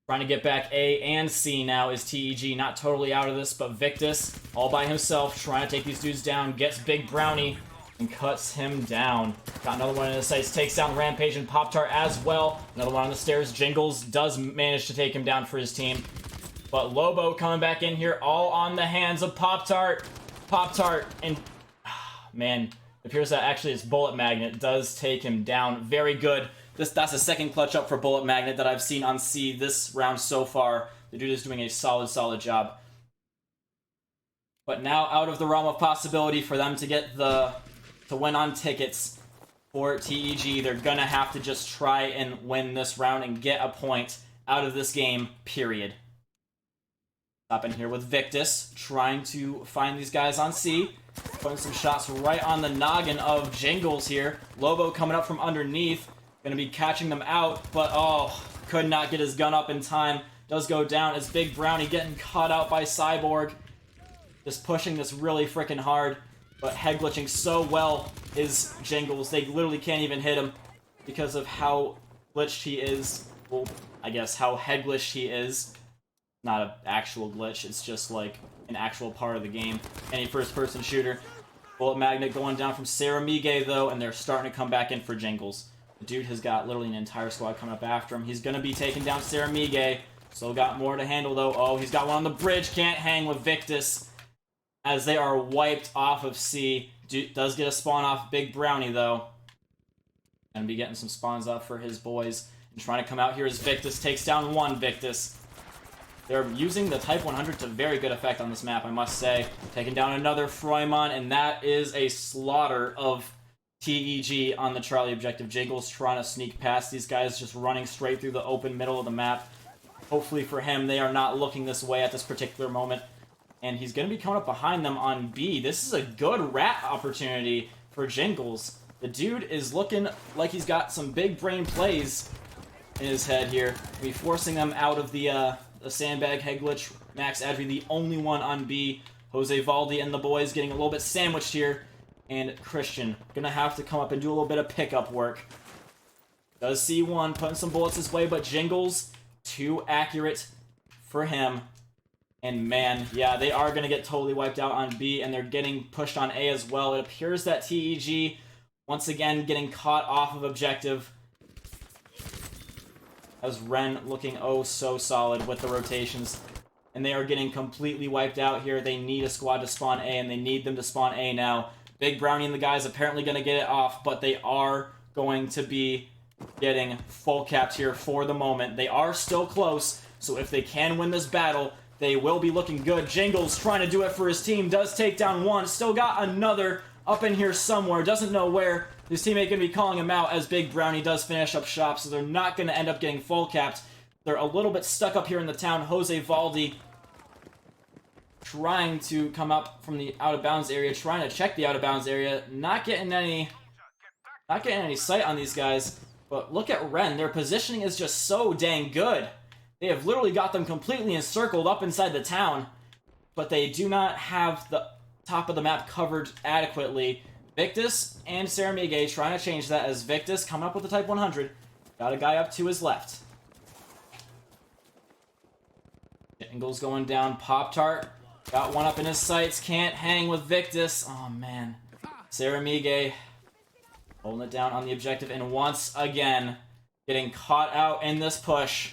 Trying to get back A and C now is TEG. Not totally out of this, but Victus, all by himself, trying to take these dudes down. Gets Big Brownie and cuts him down. Got another one in his sights. Takes down Rampage and Pop-Tart as well. Another one on the stairs. Jingles does manage to take him down for his team. But Lobo coming back in here, all on the hands of Pop-Tart. Pop-Tart, and man, it appears that actually his Bullet Magnet does take him down. Very good. That's the second clutch up for Bullet Magnet that I've seen on C this round so far. The dude is doing a solid job. But now out of the realm of possibility for them to get to win on tickets for TEG, they're gonna have to just try and win this round and get a point out of this game, period. Up in here with Victus, trying to find these guys on C. Putting some shots right on the noggin of Jingles here. Lobo coming up from underneath. Gonna be catching them out, but oh, could not get his gun up in time. Does go down as Big Brownie getting caught out by Cyborg. Just pushing this really freaking hard, but head glitching so well is Jingles. They literally can't even hit him because of how glitched he is. Well, I guess how head glitched he is. Not an actual glitch, it's just like an actual part of the game. Any first-person shooter. Bullet Magnet going down from Saramige though, and they're starting to come back in for Jingles. The dude has got literally an entire squad coming up after him. He's going to be taking down Saramige. Still got more to handle, though. Oh, he's got one on the bridge. Can't hang with Victus as they are wiped off of C. Does get a spawn off Big Brownie, though. Going to be getting some spawns up for his boys. And trying to come out here as Victus takes down one Victus. They're using the Type 100 to very good effect on this map, I must say. Taking down another Froymon, and that is a slaughter of TEG on the Charlie objective. Jingles trying to sneak past these guys, just running straight through the open middle of the map. Hopefully for him, they are not looking this way at this particular moment. And he's going to be coming up behind them on B. This is a good rat opportunity for Jingles. The dude is looking like he's got some big brain plays in his head here. Be forcing them out of the sandbag head glitch. Max Adri, the only one on B. Jose Valdi and the boys getting a little bit sandwiched here. And Christian gonna have to come up and do a little bit of pickup work. Does see one, putting some bullets his way, but Jingles, too accurate for him. And man, yeah, they are gonna get totally wiped out on B, and they're getting pushed on A as well. It appears that TEG, once again, getting caught off of objective. As REN looking oh so solid with the rotations. And they are getting completely wiped out here. They need a squad to spawn A, and they need them to spawn A now. Big Brownie and the guys apparently going to get it off, but they are going to be getting full capped here for the moment. They are still close, so if they can win this battle, they will be looking good. Jingles trying to do it for his team, does take down one, still got another up in here somewhere, doesn't know where. His teammate going to be calling him out as Big Brownie does finish up shop, so they're not going to end up getting full capped. They're a little bit stuck up here in the town. Jose Valdi trying to come up from the out-of-bounds area, trying to check the out-of-bounds area, not getting any sight on these guys. But look at REN, their positioning is just so dang good. They have literally got them completely encircled up inside the town, but they do not have the top of the map covered adequately. Victus and Saramige trying to change that as Victus coming up with the Type 100. Got a guy up to his left. Jingles going down, Pop-Tart. Got one up in his sights, can't hang with Victus. Oh man. Saramige holding it down on the objective, and once again, getting caught out in this push.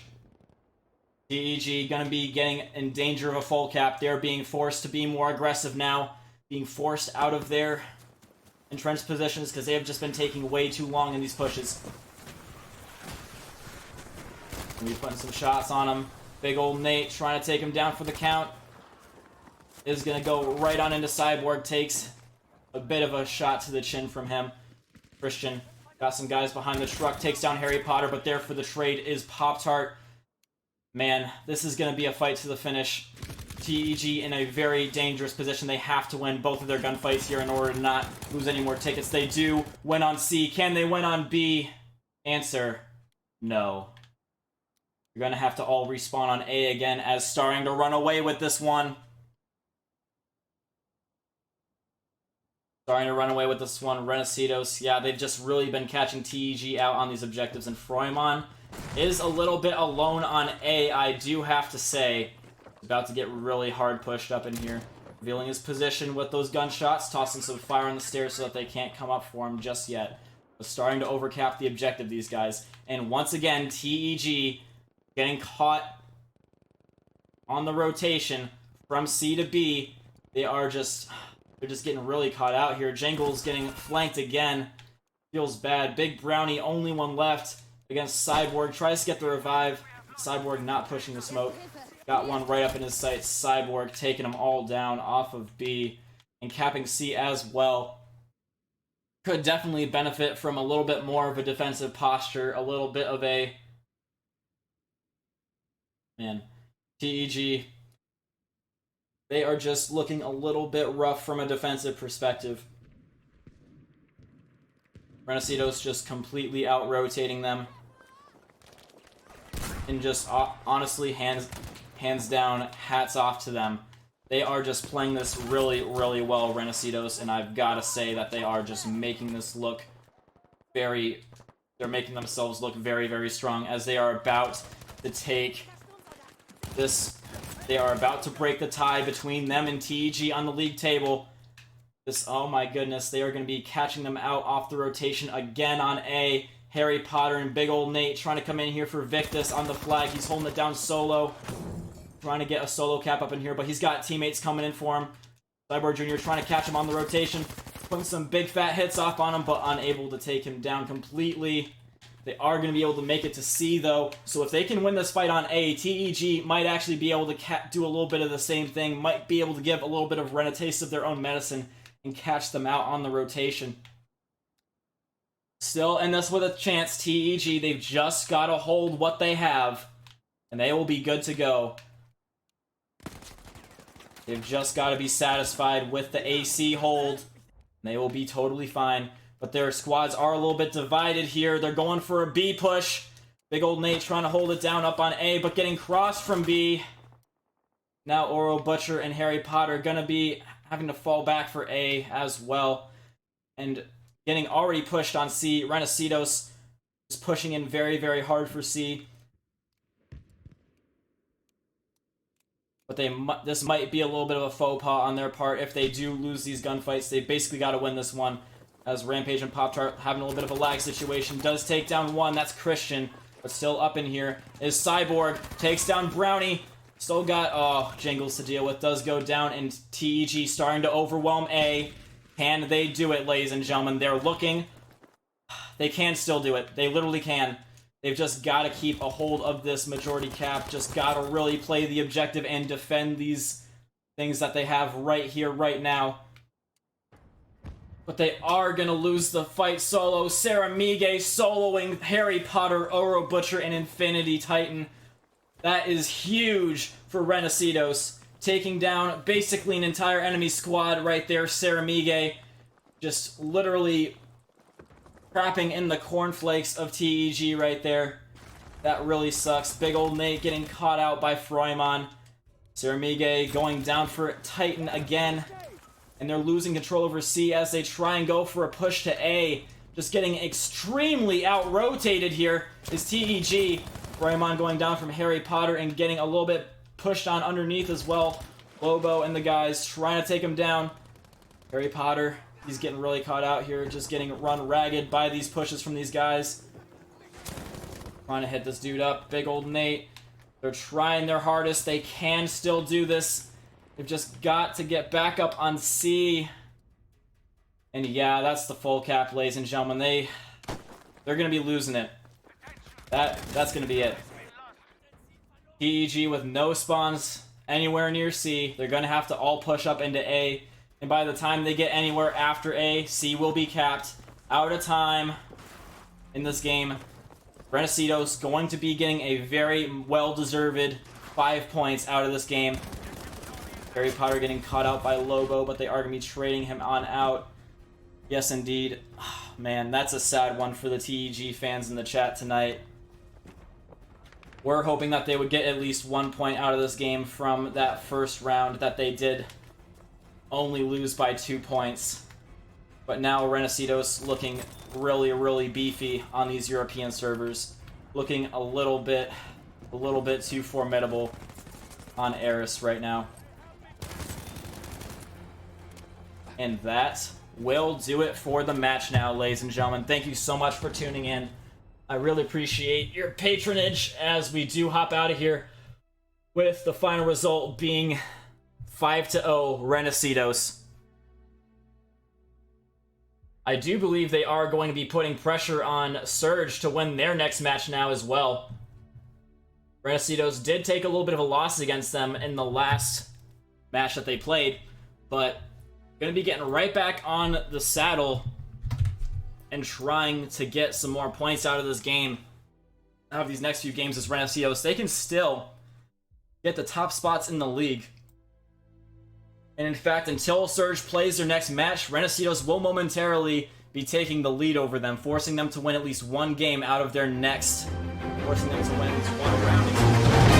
TEG gonna be getting in danger of a full cap. They're being forced to be more aggressive now, being forced out of their entrenched positions because they have just been taking way too long in these pushes. Gonna be putting some shots on him. Big old Nate trying to take him down for the count. Is gonna go right on into Cyborg. Takes a bit of a shot to the chin from him. Christian got some guys behind the truck. Takes down Harry Potter, but there for the trade is Pop-Tart. Man, this is gonna be a fight to the finish. TEG in a very dangerous position. They have to win both of their gunfights here in order to not lose any more tickets. They do win on C. Can they win on B? Answer, no. You're gonna have to all respawn on A again as starting to run away with this one. Starting to run away with this one. Renecitos, yeah, they've just really been catching TEG out on these objectives, and Froymon is a little bit alone on A, I do have to say. About to get really hard pushed up in here. Revealing his position with those gunshots, tossing some fire on the stairs so that they can't come up for him just yet. But starting to overcap the objective, these guys. And once again, TEG getting caught on the rotation from C to B. They're just getting really caught out here. Jangle's getting flanked again. Feels bad. Big Brownie, only one left against Cyborg. Tries to get the revive. Cyborg not pushing the smoke. Got one right up in his sights. Cyborg taking them all down off of B and capping C as well. Could definitely benefit from a little bit more of a defensive posture. A little bit of a... Man, TEG, they are just looking a little bit rough from a defensive perspective. Renecitos just completely out-rotating them. And just honestly, hands down, hats off to them. They are just playing this really, really well, Renecitos, and I've got to say that they are just making this look very... They're making themselves look very, very strong as they are about to take this... They are about to break the tie between them and TEG on the league table. Oh my goodness, they are going to be catching them out off the rotation again on A. Harry Potter and big old Nate trying to come in here for Victus on the flag. He's holding it down solo. Trying to get a solo cap up in here, but he's got teammates coming in for him. Cyborg Jr. trying to catch him on the rotation. Putting some big fat hits off on him, but unable to take him down completely. They are going to be able to make it to C, though. So if they can win this fight on A, TEG might actually be able to do a little bit of the same thing. Might be able to give a little bit of Ren a taste of their own medicine and catch them out on the rotation. Still in this with a chance, TEG. They've just got to hold what they have, and they will be good to go. They've just got to be satisfied with the AC hold, and they will be totally fine. But their squads are a little bit divided here. They're going for a B push. Big old Nate trying to hold it down up on A, but getting crossed from B. Now Oro Butcher and Harry Potter gonna be having to fall back for A as well. And getting already pushed on C. Renecitos is pushing in very, very hard for C. But this might be a little bit of a faux pas on their part. If they do lose these gunfights, they basically got to win this one. As Rampage and Pop-Tart having a little bit of a lag situation. Does take down one. That's Christian. But still up in here is Cyborg. Takes down Brownie. Still got, Jangles to deal with. Does go down. And TEG starting to overwhelm A. Can they do it, ladies and gentlemen? They're looking. They can still do it. They literally can. They've just got to keep a hold of this majority cap. Just got to really play the objective and defend these things that they have right here, right now. But they are going to lose the fight solo. Sarah Mige soloing Harry Potter, Oro Butcher, and Infinity Titan. That is huge for Renecitos. Taking down basically an entire enemy squad right there. Sarah Mige just literally trapping in the cornflakes of TEG right there. That really sucks. Big old Nate getting caught out by Froymon. Sarah Mige going down for Titan again. And they're losing control over C as they try and go for a push to A. Just getting extremely out-rotated here is TEG. Raymond going down from Harry Potter and getting a little bit pushed on underneath as well. Lobo and the guys trying to take him down. Harry Potter, he's getting really caught out here. Just getting run ragged by these pushes from these guys. Trying to hit this dude up. Big old Nate They're trying their hardest. They can still do this. They've just got to get back up on C. And yeah, that's the full cap, ladies and gentlemen. They're going to be losing it. That's going to be it. TEG with no spawns anywhere near C. They're going to have to all push up into A. And by the time they get anywhere after A, C will be capped. Out of time in this game. Renecido's going to be getting a very well-deserved 5 points out of this game. Harry Potter getting caught out by Lobo, but they are going to be trading him on out. Yes, indeed. Oh, man, that's a sad one for the TEG fans in the chat tonight. We're hoping that they would get at least 1 point out of this game from that first round that they did only lose by 2 points. But now Renecido's looking really, really beefy on these European servers. Looking a little bit too formidable on Eris right now. And that will do it for the match now, ladies and gentlemen. Thank you so much for tuning in. I really appreciate your patronage as we do hop out of here with the final result being 5-0 Renecidos. I do believe they are going to be putting pressure on Surge to win their next match now as well. Renecidos did take a little bit of a loss against them in the last match that they played, but going to be getting right back on the saddle and trying to get some more points out of this game. Out of these next few games as Renecidos, they can still get the top spots in the league. And in fact, until Surge plays their next match, Renecidos will momentarily be taking the lead over them, forcing them to win at least one game out of their next, forcing them to win at least one round.